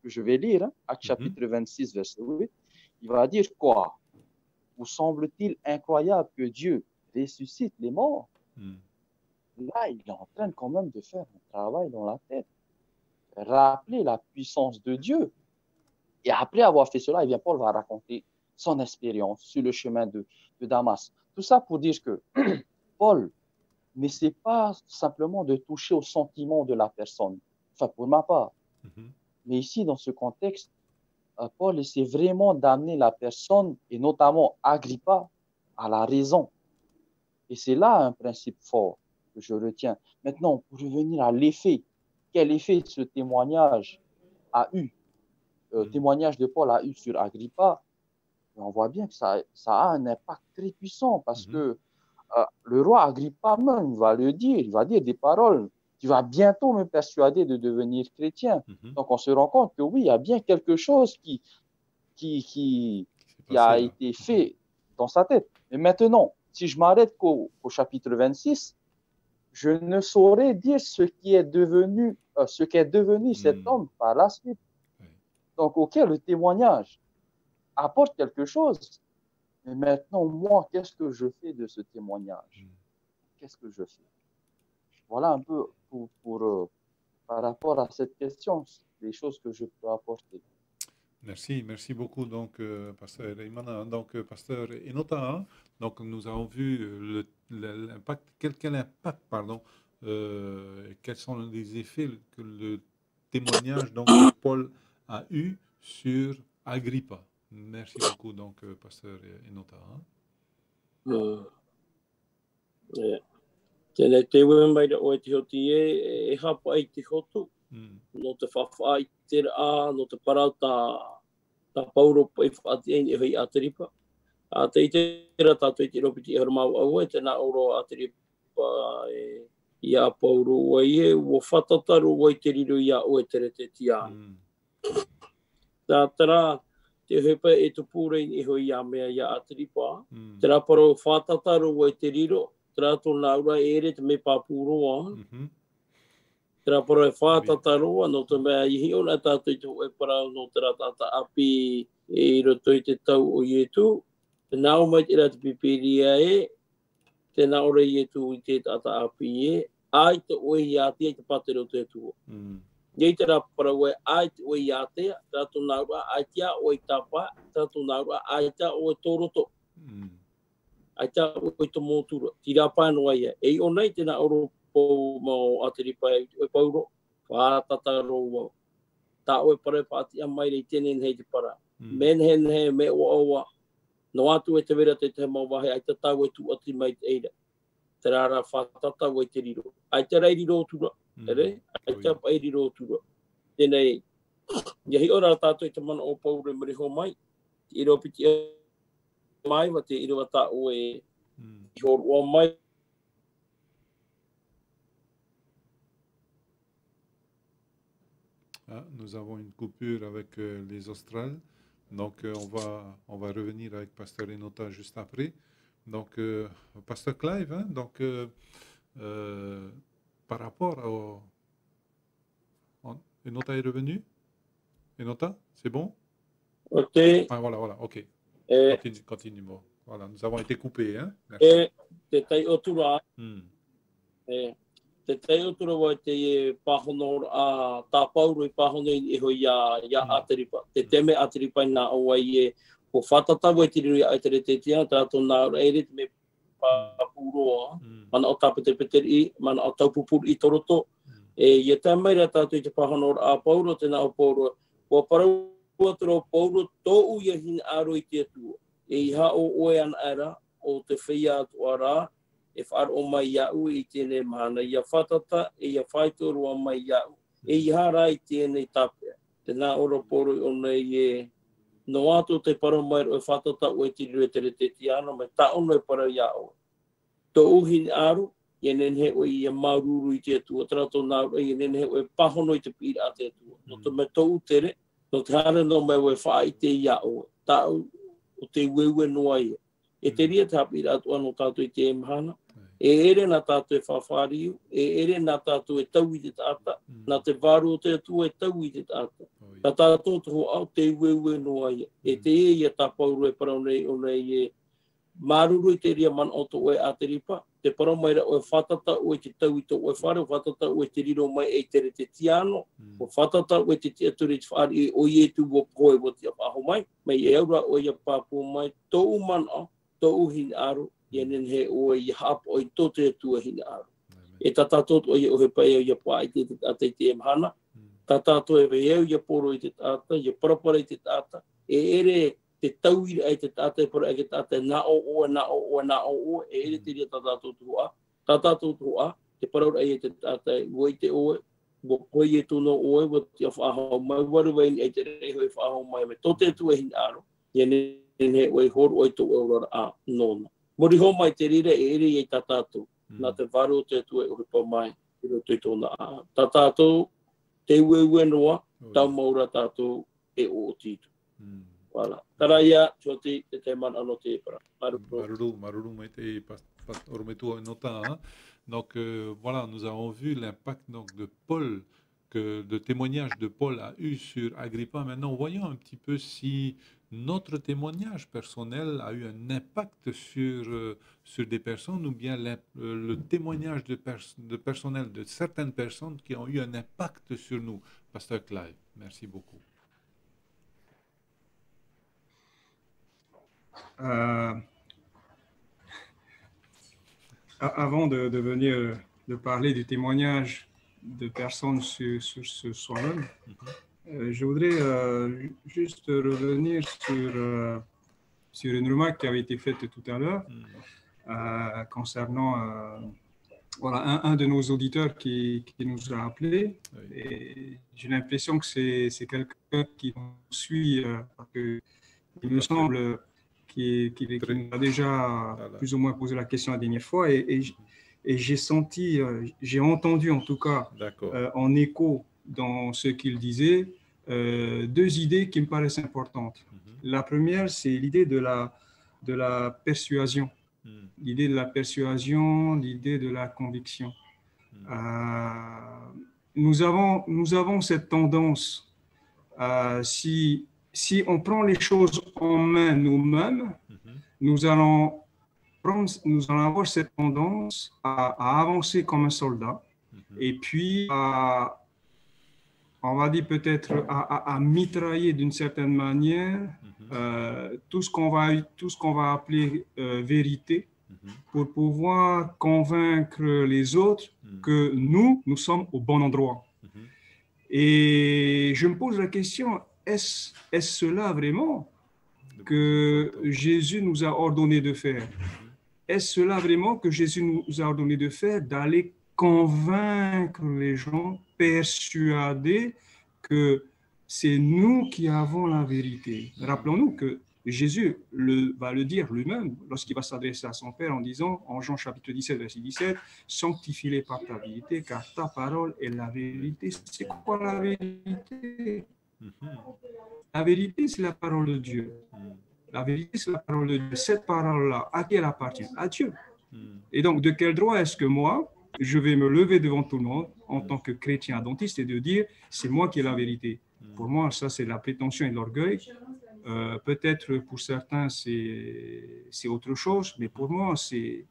que je vais lire, Actes chapitre 26, verset 8. Il va dire quoi? Vous semble-t-il incroyable que Dieu ressuscite les morts? Là, il est en train quand même de faire un travail dans la tête. Rappeler la puissance de Dieu. Et après avoir fait cela, eh bien, Paul va raconter son expérience sur le chemin de Damas. Tout ça pour dire que Paul n'essaie pas simplement de toucher au sentiment de la personne. Enfin, pour ma part. Mais ici, dans ce contexte, Paul essaie vraiment d'amener la personne, et notamment Agrippa, à la raison. Et c'est là un principe fort que je retiens. Maintenant, pour revenir à l'effet, quel effet ce témoignage a eu, témoignage de Paul a eu sur Agrippa, on voit bien que ça a un impact très puissant parce que le roi Agrippa même va le dire, il va dire des paroles. Tu vas bientôt me persuader de devenir chrétien. Donc, on se rend compte que oui, il y a bien quelque chose qui a été fait dans sa tête. Mais maintenant, si je m'arrête qu'au chapitre 26, je ne saurais dire ce qu'est devenu cet homme par la suite. Donc, OK, le témoignage apporte quelque chose. Mais maintenant, moi, qu'est-ce que je fais de ce témoignage? Qu'est-ce que je fais? Voilà un peu par rapport à cette question, les choses que je peux apporter. Merci beaucoup, donc, Pasteur Imana. Donc, Pasteur Enota, donc, nous avons vu l'impact, quel impact, quels sont les effets que le témoignage donc, de Paul a eu sur Agrippa. Merci beaucoup, donc, Pasteur Enota. Tēnei te wemaira o te hoti e hapa ai te hotu. No te whawhai te rā, no te parau tā Pauropa i whaati e hoi Agrippa. Te i te rā tātou i te ropiti e haramau au e tēnā oro Agrippa i a Pauro wai e o whatataru wai te riro i a o e tere te tiānu. Tā tera te hepa e tu pūrei i hoi a mea i a Agrippa. Te rā paro whatataru wai te riro. Tera tōna ura ere te me pāpuroa. Tera para e whātataroa no te mea ihi o nā tātou i te hoe parau no tera tāta api e roto i te tau o Ietu. Te nāo mai te rā te pipiria e, te nā ora Ietu i te tāta api e, ai te oe i ātia i te patero te tua. Iei te rā parau e ai te oe i ātia, tera tōna ura ai tia oe tāpā, tera tōna ura ai tia oe tōroto. Ai tā oi to mōtura, tira pānoa ia. Ei o nei tēnā oro pō mao Agrippa e Paulo, whātataro wau. Tā oe pare pāti a mai rei tēnen hei te para. Men hen he me o aua, no atu e te vera te mau wahe, ai tā tau e tu ati mai te eira. Te rara whātatau e te riro. Ai te rei riro tura, ere? Ai tā pai riro tura. Tēnei, iahi ora tātou i te mana o Paulo e mreho mai, i ropiti mai wa te iriwa tā o e horo mai. Nous avons une coupure avec les Australes, donc on va revenir avec Pasteur Enota juste après. Donc, Pasteur Clive, hein, donc, par rapport au... Enota est revenu? Enota, c'est bon? Ok. Ah, voilà, ok. Continue. Voilà, nous avons été coupés. Hein? Merci. Te tai o tura. Te teo tura wai te e pahono a tā pauro I pahono I hoi ia atiripa. Te teme atiripa I nā o wai e ko whatata wai tiri ai tere te tia, tātou nā reire te me papuroa. Mana o tāpete peteri, mana o taupupuru I toroto. Ia tā maira tātou I te pahono a pauro, te nā o pauro. Kua paraua tura o pauro, tōu ia hin aro I te atua. E iha o oe an era, o te whia atu ara, e whaaro mai iau I tēnei mahana. Ia whatata, e ia whaitoroa mai iau. E iha rai tēnei tapea. Tēnā ora poro o nei e no atu te paro mai o e whatata o e tiri tere te tiana, mai ta ono e para iau. Tō uhin aru, e nenhe o I maururu I te atua. Trato nāru, e nenhe o e pahono I te pira a te atua. No te me tō utere, no te hara no mai o e wha I te iau. Tāu o te ueue noa ia. E te ria te hapira atua no tātou I te emahana. E ere nā tātou e whawhāriu, e ere nā tātou e tau I te tāta, nā te wāru o te atua e tau I te tāta. Nā tātou te ho au te ueue noa ia. E te e ia tā pauru e parau nei o nei e māruru I te ria man o to oe a te ripa. Te parau maira o e whatata o e te tau I to oe whare, o whatata o e te riro mai e tere te tiano, o whatata o e te tiaturi te whaari o I e tu o koe o te apaho mai, mai e aura o I a pāpū mai, tōu man o, tōu hin aro, I nenhe o I hapo o I tō te atua hin aro. E tātātot o I o he pai o I a pā I te tātai te emhana, tātātot e veo I a poro I te tāta, I a parapara I te tāta, e ere te tauiri ai te tātai para ai te tātai nā o oa, nā o oa, nā o oa, e ere te ria tātātot hoa. Tātātot hoa, te paraura ai te tātai, wai te oe, wo koe e tūno oe, wo te a whahau mai, waru wai ai te reho e whahau mai, me tō te atua hin aro, I nenhe o I horo o I tō eurora a nona. Mori ho mai te rire e ere I tātātou, nā te wharu o te atua e uhipa mai, I roto I tōna a. Tātātou, te ue noa, tau maura tātou e o tītu. Voilà. Tara ia, tuati, te man ano te para. Maruru, mai te ormetua nota. Donc voilà, nous avons vu l'impact donc de Paul, que le témoignage de Paul a eu sur Agrippa. Maintenant, voyons un petit peu si notre témoignage personnel a eu un impact sur des personnes ou bien le témoignage de personnel de certaines personnes qui ont eu un impact sur nous. Pasteur Clive, merci beaucoup. Avant de venir de parler du témoignage de personnes sur soi-même, je voudrais juste revenir sur une remarque qui avait été faite tout à l'heure concernant voilà, un de nos auditeurs qui nous a appelés. Et j'ai l'impression que c'est quelqu'un qui nous suit, parce que il me semble qu'il nous a déjà plus ou moins posé la question la dernière fois. Et j'ai senti, j'ai entendu en tout cas en écho dans ce qu'il disait, deux idées qui me paraissent importantes. La première, c'est l'idée de la persuasion. L'idée de la persuasion, l'idée de la conviction. Nous avons cette tendance, si on prend les choses en main nous-mêmes, nous allons avoir cette tendance à avancer comme un soldat et puis on va dire peut-être à mitrailler d'une certaine manière tout ce qu'on va appeler vérité pour pouvoir convaincre les autres que nous sommes au bon endroit. Et je me pose la question, est-ce cela vraiment que Jésus nous a ordonné de faire? Est-ce cela vraiment que Jésus nous a ordonné de faire, d'aller convaincre les gens, persuader que c'est nous qui avons la vérité? Rappelons-nous que Jésus va le dire lui-même lorsqu'il va s'adresser à son Père en disant, en Jean chapitre 17, verset 17, « Sanctifie-les par ta vérité, car ta parole est la vérité. » C'est quoi la vérité? La vérité, c'est la parole de Dieu. La vérité, c'est la parole de Dieu. Cette parole-là, à qui elle appartient? À Dieu. Et donc, de quel droit est-ce que moi, je vais me lever devant tout le monde en tant que chrétien adventiste et de dire, c'est moi qui ai la vérité? Pour moi, ça, c'est la prétention et l'orgueil. Peut-être pour certains, c'est autre chose, mais pour moi, c'est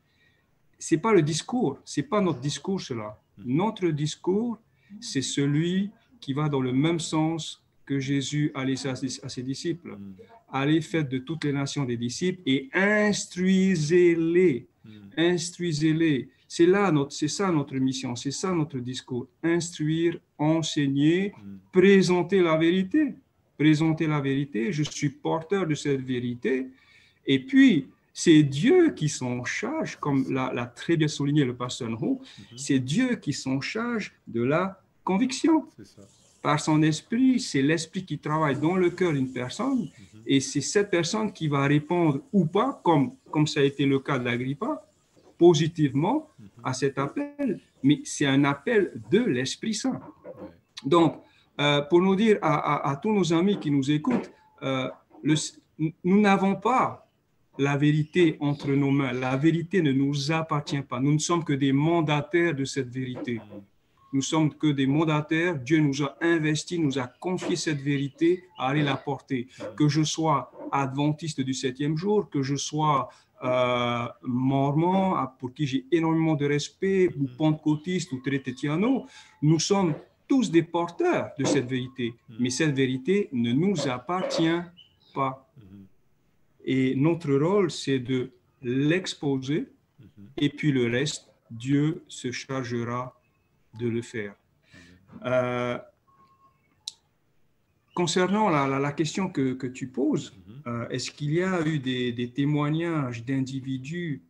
c'est pas le discours, c'est pas notre discours cela. Notre discours, c'est celui qui va dans le même sens que Jésus a laissé à ses disciples. Allez, faites de toutes les nations des disciples et instruisez-les. Instruisez-les. C'est ça notre mission, c'est ça notre discours. Instruire, enseigner, présenter la vérité. Présenter la vérité, je suis porteur de cette vérité. Et puis, c'est Dieu qui s'en charge, comme l'a très bien souligné le pasteur Nho, c'est Dieu qui s'en charge de la conviction. Par son esprit, c'est l'esprit qui travaille dans le cœur d'une personne, et c'est cette personne qui va répondre ou pas, comme ça a été le cas d'Agrippa, positivement à cet appel, mais c'est un appel de l'Esprit Saint. Donc, pour nous dire à tous nos amis qui nous écoutent, nous n'avons pas la vérité entre nos mains. La vérité ne nous appartient pas. Nous ne sommes que des mandataires de cette vérité. Nous sommes que des mandataires. Dieu nous a investis, nous a confié cette vérité à aller la porter. Que je sois adventiste du 7e jour, que je sois mormon, pour qui j'ai énormément de respect, ou pentecôtiste, ou trététiano, nous sommes tous des porteurs de cette vérité. Mais cette vérité ne nous appartient pas. Et notre rôle, c'est de l'exposer, et puis le reste, Dieu se chargera de le faire. Concernant la question que tu poses, est-ce qu'il y a eu des témoignages d'individus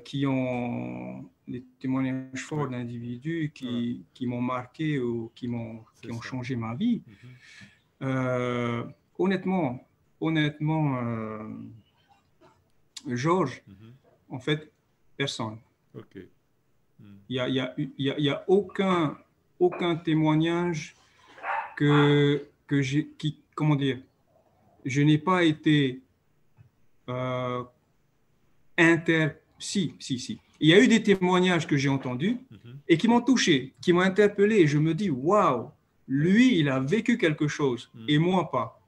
qui ont des témoignages forts d'individus qui m'ont marqué ou qui ont changé ma vie? Honnêtement, Georges, en fait, personne. Il y a aucun témoignage comment dire, je n'ai pas été Si. Il y a eu des témoignages que j'ai entendus et qui m'ont touché, qui m'ont interpellé. Et je me dis, waouh, lui, il a vécu quelque chose et moi pas.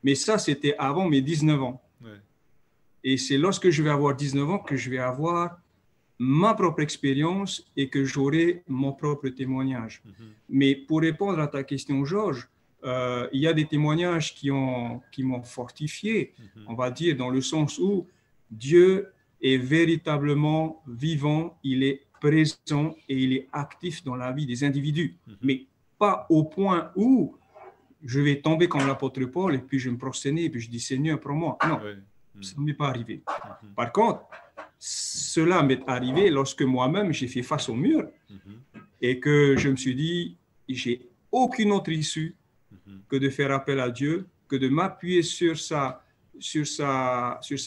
Mais ça, c'était avant mes 19 ans. Et c'est lorsque je vais avoir 19 ans que je vais avoir ma propre expérience et que j'aurai mon propre témoignage. Mais pour répondre à ta question, Georges, il y a des témoignages qui m'ont fortifié, on va dire, dans le sens où Dieu est véritablement vivant, il est présent et il est actif dans la vie des individus. Mais pas au point où je vais tomber comme l'apôtre Paul et puis je me prosterner et puis je dis Seigneur, prends-moi. Non, ça ne m'est pas arrivé. Par contre, cela m'est arrivé lorsque moi-même j'ai fait face au mur et que je me suis dit, j'ai aucune autre issue que de faire appel à Dieu, que de m'appuyer sur sa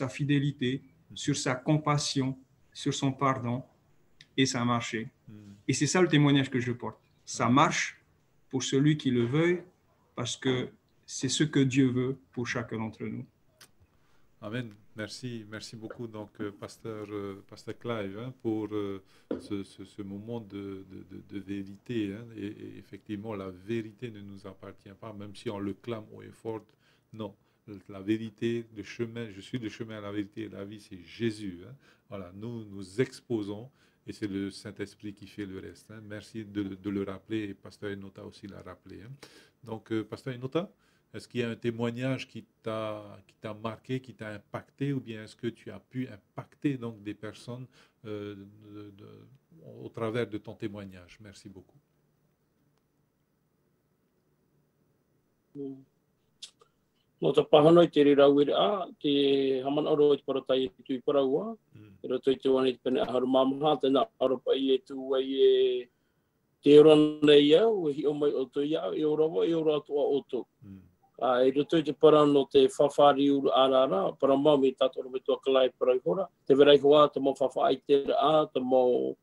fidélité, sur sa compassion, sur son pardon, et ça a marché. Et c'est ça le témoignage que je porte. Ça marche pour celui qui le veuille, parce que c'est ce que Dieu veut pour chacun d'entre nous. Amen. Merci beaucoup, donc, pasteur Clive, pour ce moment de vérité. Et effectivement, la vérité ne nous appartient pas, même si on le clame haut et fort. Non, la vérité, le chemin, je suis le chemin à la vérité et la vie, c'est Jésus. Voilà, nous exposons, et c'est le Saint-Esprit qui fait le reste. Merci de le rappeler, et pasteur Enota aussi l'a rappelé. Donc, pasteur Enota, est-ce qu'il y a un témoignage qui t'a marqué, qui t'a impacté, ou bien est-ce que tu as pu impacter donc des personnes au travers de ton témoignage? Merci beaucoup. No te pahano I te rirawira te haman oro I te paratai tu I paraua. Ero toi te wane I te pene aharu mamaha te na aropa I tu wai e te orana ia o hi o mai o to ia I orawa I ora atua o to. I roto te para no te whawhari uru arara, para mau me tātoro me tua kalai parai hora. Te verai hoa, te mo whawhai te ra, te mo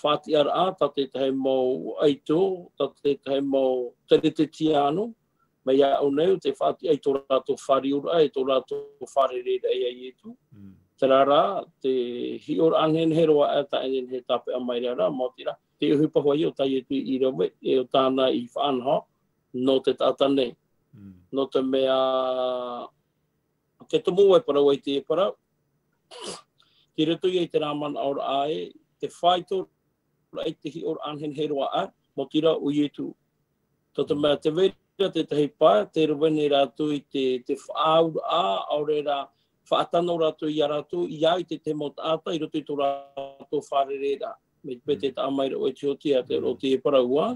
whāti ara, ta te tahe mo aito, ta te tahe mo tere te tiano. Me ia au neu, te whāti aito rato whari uru, aito rato whare reira ai etu. Te rara, te hi ora anhen heroa e ta enen he tape a mai rara, mo tira. Te uhupa hoa I o tai etu I rawe, e o tāna I whaanha, no te tātane. No te mea te tumu e para wai te para Te reto i te rāman aur ae, te whaito ai te hi or anhen he roa a, mo tira o ietu. Toto mea te vera te tahi pā, te rewene rātu i te whaaur a, aure rā, whaatano rātu i a rātu, i ai te mot ata, i roto i tō rātu whārere rā. Me pete ta amaira o te oti a te roti e paraua.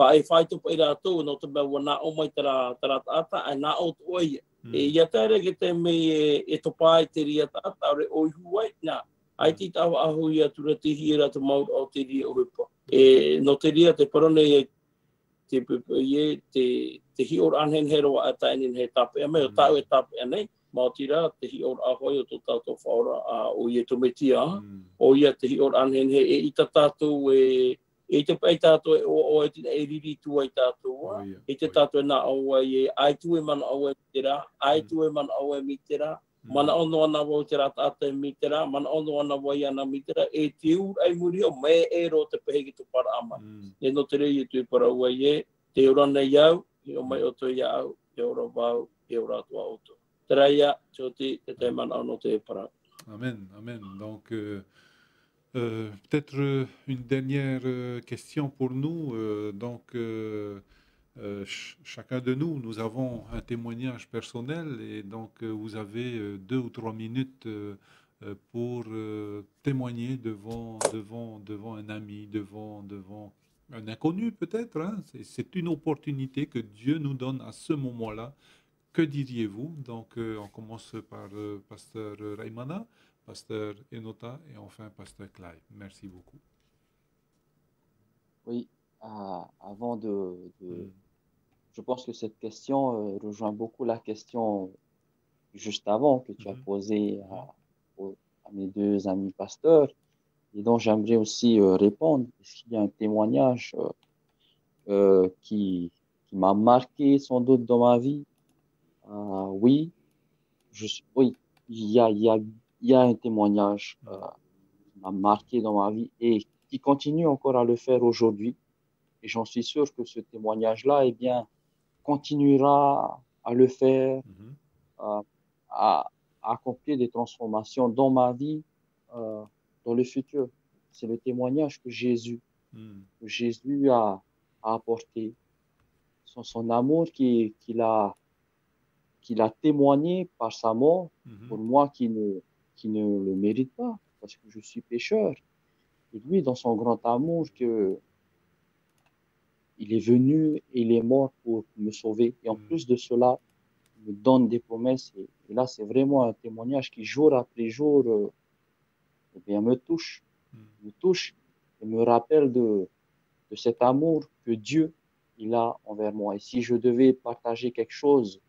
Whaito pa i rātu, no te mea wana o mai tara ata, ai nā o tu oia. E ia tēra ke te mei e topai te ria tata, aure o ihuai, nā. Ai ti tau ahu i atura te hira te maut o te ria o ripa. E no te ria te parone e te pepe i te hi or anhen heroa a tainin he tape. A mea o tau e tape anei, mautira te hi or ahoi o tō tātou whaora a o i e tometia. O ia te hi or anhen he e ita tātou e te pai tātou o e riri tua i tātou. E te tātou e nā aua e ai tu e mana aua e mitera, ai tu e mana aua e mitera, mana ono ana wau te rata e mitera, mana ono ana wai ana mitera, e te ur ai muri o me e ro te pehe ki tu para ama. E no te rei e tu i para ua e, te ura nei au, i o mai o to i au, te ura wau, te ura tua auto. Te reia, te te mana ono te para. Amen, amen. Donc, peut-être une dernière question pour nous. Chacun de nous, nous avons un témoignage personnel et donc vous avez 2 ou 3 minutes pour témoigner devant un ami, devant un inconnu peut-être. Hein. C'est une opportunité que Dieu nous donne à ce moment-là. Que diriez-vous? Donc on commence par Pasteur Raimana, Pasteur Enota et enfin Pasteur Clive. Merci beaucoup. Oui, avant je pense que cette question rejoint beaucoup la question juste avant que tu as posée à mes 2 amis pasteurs et dont j'aimerais aussi répondre. Est-ce qu'il y a un témoignage qui m'a marqué sans doute dans ma vie? Oui, oui, il y a un témoignage qui m'a marqué dans ma vie et qui continue encore à le faire aujourd'hui. Et j'en suis sûr que ce témoignage-là, eh bien, continuera à le faire, à accomplir des transformations dans ma vie, dans le futur. C'est le témoignage que Jésus a apporté. Son amour qu'il a témoigné par sa mort pour moi qui ne le mérite pas, parce que je suis pécheur. Et lui, dans son grand amour, il est venu et il est mort pour me sauver. Et en plus de cela, il me donne des promesses. Et là, c'est vraiment un témoignage qui, jour après jour, eh bien, me touche et me rappelle de cet amour que Dieu il a envers moi. Et si je devais partager quelque chose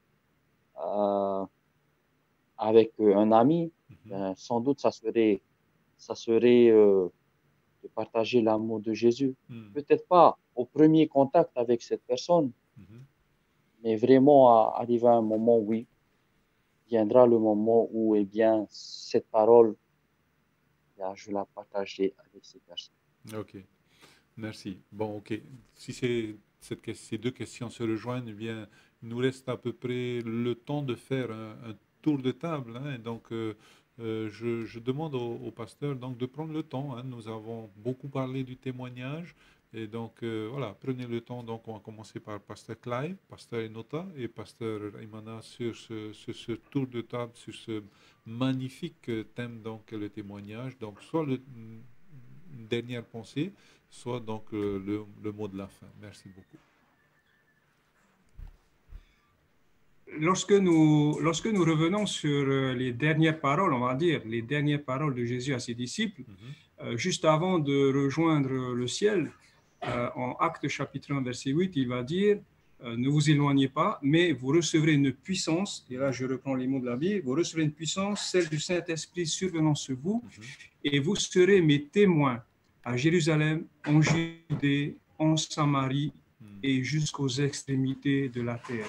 avec un ami, ben, sans doute ça serait de partager l'amour de Jésus. Peut-être pas au premier contact avec cette personne, mais vraiment arriver à un moment où viendra le moment où eh bien, cette parole, je la partagerai avec ces personnes. Ok, merci. Bon, ok. Si ces 2 questions se rejoignent, eh bien, il nous reste à peu près le temps de faire un tour de table. Hein, et donc, je demande au pasteur donc, de prendre le temps. Hein. Nous avons beaucoup parlé du témoignage. Et donc, voilà, prenez le temps. Donc, on va commencer par Pasteur Clive, Pasteur Enota et Pasteur Raimana sur ce tour de table, sur ce magnifique thème, donc, le témoignage. Donc, soit une dernière pensée, soit donc le mot de la fin. Merci beaucoup. Lorsque nous revenons sur les dernières paroles, on va dire, les dernières paroles de Jésus à ses disciples, juste avant de rejoindre le ciel, en Actes chapitre 1, verset 8, il va dire « Ne vous éloignez pas, mais vous recevrez une puissance », et là je reprends les mots de la Bible, « Vous recevrez une puissance, celle du Saint-Esprit survenant sur vous, et vous serez mes témoins à Jérusalem, en Judée, en Samarie et jusqu'aux extrémités de la terre. »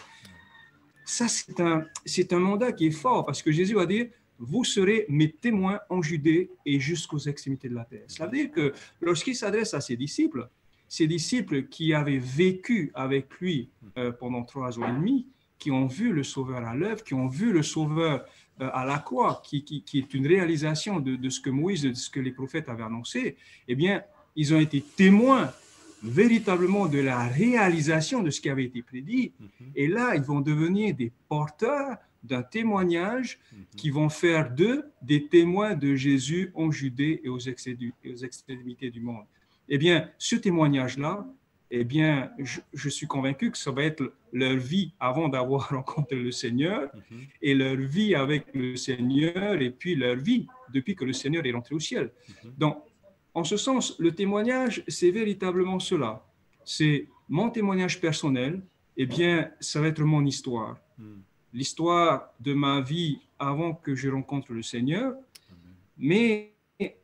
Ça, c'est un mandat qui est fort parce que Jésus va dire « Vous serez mes témoins en Judée et jusqu'aux extrémités de la terre. » Ça veut dire que lorsqu'il s'adresse à ses disciples qui avaient vécu avec lui pendant 3 ans et demi, qui ont vu le Sauveur à l'œuvre, qui ont vu le Sauveur à la croix, qui est une réalisation de ce que Moïse, de ce que les prophètes avaient annoncé, eh bien, ils ont été témoins véritablement de la réalisation de ce qui avait été prédit. Et là, ils vont devenir des porteurs d'un témoignage qui vont faire d'eux des témoins de Jésus en Judée et aux extrémités du monde. Eh bien, ce témoignage-là, eh bien, je suis convaincu que ça va être leur vie avant d'avoir rencontré le Seigneur et leur vie avec le Seigneur et puis leur vie depuis que le Seigneur est rentré au ciel. Donc, en ce sens, le témoignage, c'est véritablement cela. C'est mon témoignage personnel, eh bien, ça va être mon histoire. L'histoire de ma vie avant que je rencontre le Seigneur. Mais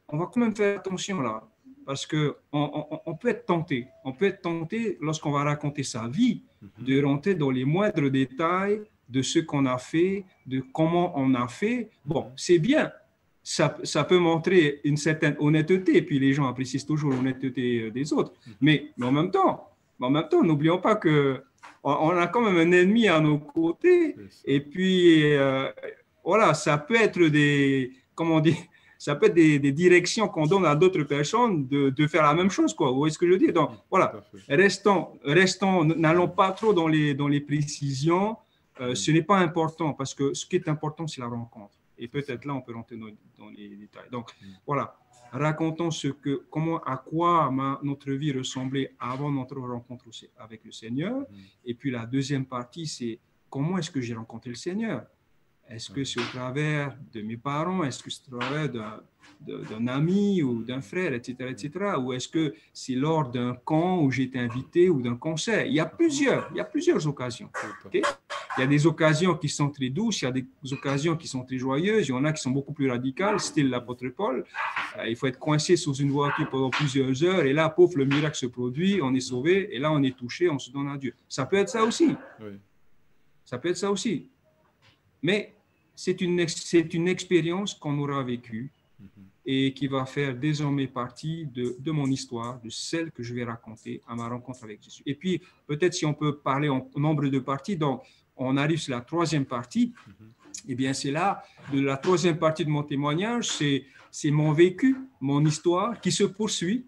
on va quand même faire attention là, parce qu'on peut être tenté. On peut être tenté, lorsqu'on va raconter sa vie, de rentrer dans les moindres détails de ce qu'on a fait, de comment on a fait. Bon, c'est bien. Ça peut montrer une certaine honnêteté, et puis les gens apprécient toujours l'honnêteté des autres. Mais en même temps, n'oublions pas que on a quand même un ennemi à nos côtés. Et puis, voilà, ça peut être ça peut être des directions qu'on donne à d'autres personnes de faire la même chose, quoi. Vous voyez ce que je veux dire? Donc, voilà, restons, n'allons pas trop dans les précisions. Ce n'est pas important, parce que ce qui est important, c'est la rencontre. Et peut-être là, on peut rentrer dans les détails. Donc, voilà, racontons à quoi notre vie ressemblait avant notre rencontre avec le Seigneur. Et puis la deuxième partie, c'est comment est-ce que j'ai rencontré le Seigneur? Est-ce que c'est au travers de mes parents? Est-ce que c'est au travers d'un ami ou d'un frère, etc., etc. Ou est-ce que c'est lors d'un camp où j'ai été invité ou d'un concert? Il y a plusieurs occasions. Okay? Il y a des occasions qui sont très douces, il y a des occasions qui sont très joyeuses, il y en a qui sont beaucoup plus radicales, style l'apôtre Paul. Il faut être coincé sous une voiture pendant plusieurs heures, et là, pouf, le miracle se produit, on est sauvé, et là, on est touché, on se donne à Dieu. Ça peut être ça aussi. Oui. Ça peut être ça aussi. Mais c'est une expérience qu'on aura vécue et qui va faire désormais partie de mon histoire, de celle que je vais raconter à ma rencontre avec Jésus. Et puis, peut-être si on peut parler en nombre de parties, donc on arrive sur la troisième partie, eh bien c'est là, de la troisième partie de mon témoignage, c'est mon vécu, mon histoire qui se poursuit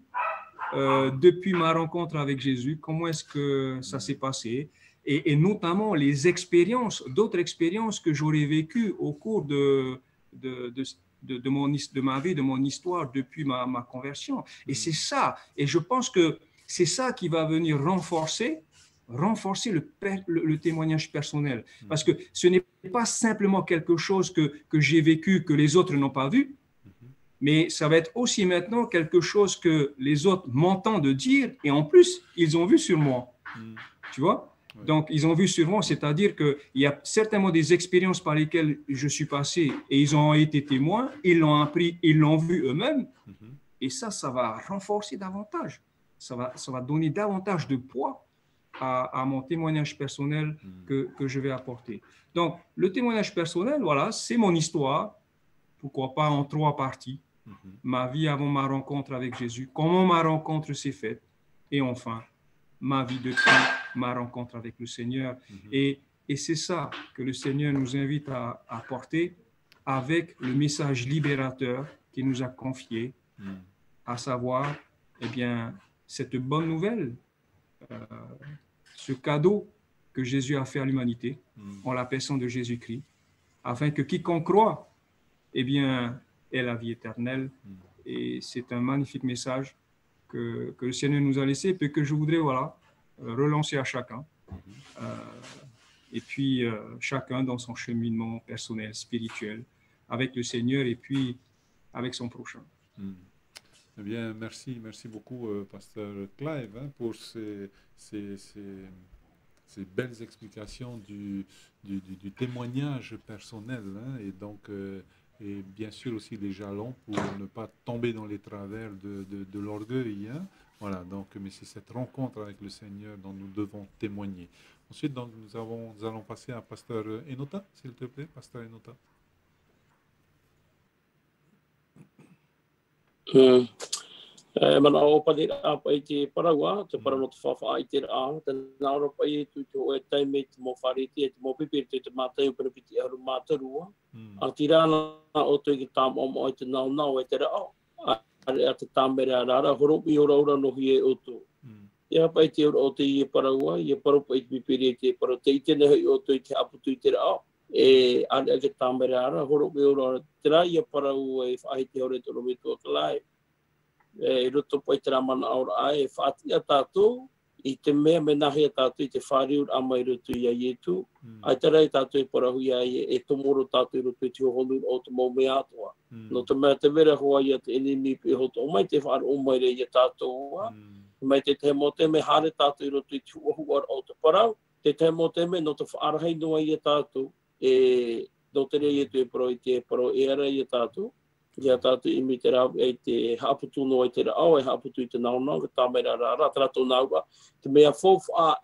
depuis ma rencontre avec Jésus. Comment est-ce que ça s'est passé? Et notamment les expériences, d'autres expériences que j'aurais vécues au cours de ma vie, de mon histoire depuis ma conversion. Et c'est ça, et je pense que c'est ça qui va venir renforcer le témoignage personnel. Parce que ce n'est pas simplement quelque chose que j'ai vécu, que les autres n'ont pas vu, mais ça va être aussi maintenant quelque chose que les autres m'entendent dire, et en plus, ils ont vu sur moi. Tu vois? Donc, ils ont vu sur moi, c'est-à-dire qu'il y a certainement des expériences par lesquelles je suis passé et ils ont été témoins, ils l'ont appris, ils l'ont vu eux-mêmes. Et ça va renforcer davantage. Ça va donner davantage de poids à mon témoignage personnel que je vais apporter. Donc, le témoignage personnel, voilà, c'est mon histoire, pourquoi pas en 3 parties. Ma vie avant ma rencontre avec Jésus, comment ma rencontre s'est faite, et enfin, ma vie depuis ma rencontre avec le Seigneur. Et c'est ça que le Seigneur nous invite à porter avec le message libérateur qu'il nous a confié, à savoir, eh bien, cette bonne nouvelle, ce cadeau que Jésus a fait à l'humanité en la personne de Jésus-Christ, afin que quiconque croit, eh bien, ait la vie éternelle. Et c'est un magnifique message que le Seigneur nous a laissé, et que je voudrais, voilà, relancer à chacun, et puis chacun dans son cheminement personnel, spirituel, avec le Seigneur et puis avec son prochain. Eh bien, merci beaucoup, Pasteur Clive, pour ces belles explications du témoignage personnel, et donc et bien sûr aussi les jalons pour ne pas tomber dans les travers de l'orgueil. Voilà, donc, mais c'est cette rencontre avec le Seigneur dont nous devons témoigner. Ensuite, donc, nous allons passer à Pasteur Enota, s'il te plaît, Pasteur Enota. Mana o pale a pa i te parawa, te parano te whawha i te rā, te nāra pa i tu te o e taime te mō whariti, te mō pipi, te mātai o piti aru mātarua. A ti rāna o tu i ki tāma o i te nau nau e te rā, a te tāmere a rāra, horopi o raura nohi e otu. Ia pa i te o te i e parawa, i e paropa i te pipiri i te parau, te i tene hei o tu i te aputu i te rā, e a te tāmere a rāra, horopi o raura, te rā i e parau e whahi te hore toro me tua kalai. E roto pai te ramana aura ai, e whaatia tātou, i te mea me nahi a tātou i te whāriur amai roto i a ietu, ai tera i tātou i parahui ai e tomoro tātou i roto i te honu o te mau mea atua. No te mea te vera hoa i a te enemi pi hoto, o mai te whaara o mai re i a tātou ua, mai te te mo te me hare tātou i roto i te uahuar o te parau, te mo te me no te whaara hei noa i a tātou, e no te rei e tu e parau i te parau e ara i a tātou, ia tātou i mi te rau e te haaputu no i te rau, e haaputu i te naunau, ka tāmera rara, tātou naua, te mea fofu a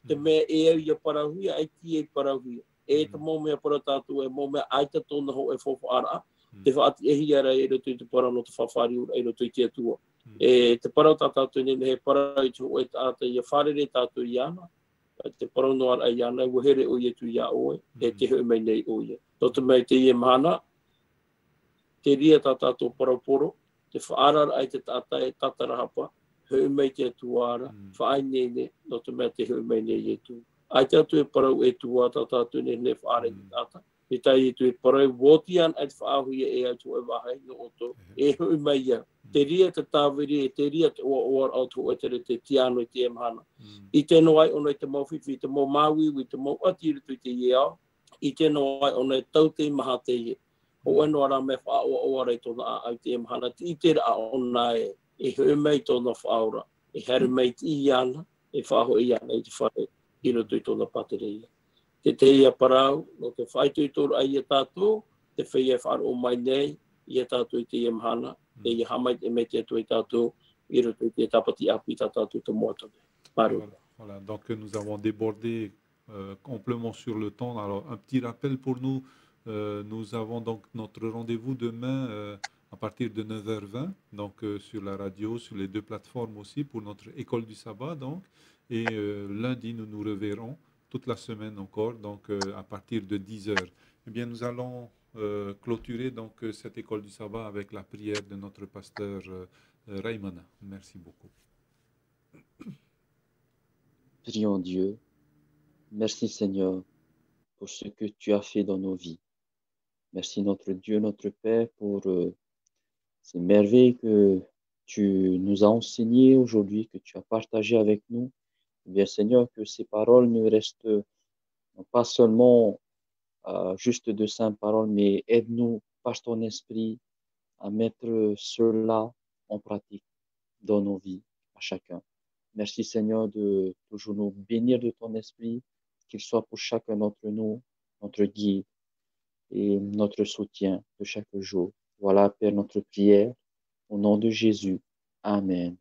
te mea e au i a parahuia, ai ki e parahuia. E te mō mea para tātou, e mō mea aita tōna ho e fofu ara, te whaati ehi ara e roto i te parau no te whawhari ura, e roto i te atua. E te parau tātou nene he parau i te o e tātou, i a wharere tātou i ana, te parau no ara i ana, uhere o i e tu i a oe, e te hui mai nei o i. Toto mei te i e mahana, te ria tātou parauporo, te whaarara ai te tata e tatarahapa, hui mei te tuara, whaai nene, no te mea te hui mei nei e tu. Ai te atu e parau e tua tātou ne whaare te tata. Te tai e tu e parau wotian ai te whaahui e atu e wahai no oto, e hui mei ia. Te ria te tāwiri e te ria te oa auto e te tiano i te emhana. I te noai ono i te mawhiwhi, te mō māwiwi, te mō atiri tu i te iau, i te noai ono i tau te maha te ie. O eno ara me whaua o arei tōna au te emhana, i te ra ona e hui mei tōna whaura, e here mei ti i ana, e whaho i ana i te whare, i roto i tōna patereia. Te te ia parau, no te whaitu i tōru ai i tātou, te whai e whare o mai nei, i tātou i te emhana, te i hamai te me te atu i tātou, i roto i te tapati api tātou te moatone. Voilà, donc nous avons débordé complètement sur le temps. Alors, un petit rappel pour nous. Nous avons donc notre rendez-vous demain à partir de 9h20, donc sur la radio, sur les deux plateformes aussi pour notre école du sabbat. Donc, et lundi, nous nous reverrons toute la semaine encore, donc à partir de 10h. Eh bien, nous allons clôturer donc cette école du sabbat avec la prière de notre pasteur Raymana. Merci beaucoup. Prions Dieu. Merci Seigneur pour ce que tu as fait dans nos vies. Merci notre Dieu, notre Père, pour ces merveilles que tu nous as enseignées aujourd'hui, que tu as partagées avec nous. Eh bien Seigneur, que ces paroles ne restent pas seulement juste de simples paroles, mais aide-nous par ton esprit à mettre cela en pratique dans nos vies, à chacun. Merci Seigneur de toujours nous bénir de ton esprit, qu'il soit pour chacun d'entre nous notre guide et notre soutien de chaque jour. Voilà, Père, notre prière. Au nom de Jésus. Amen.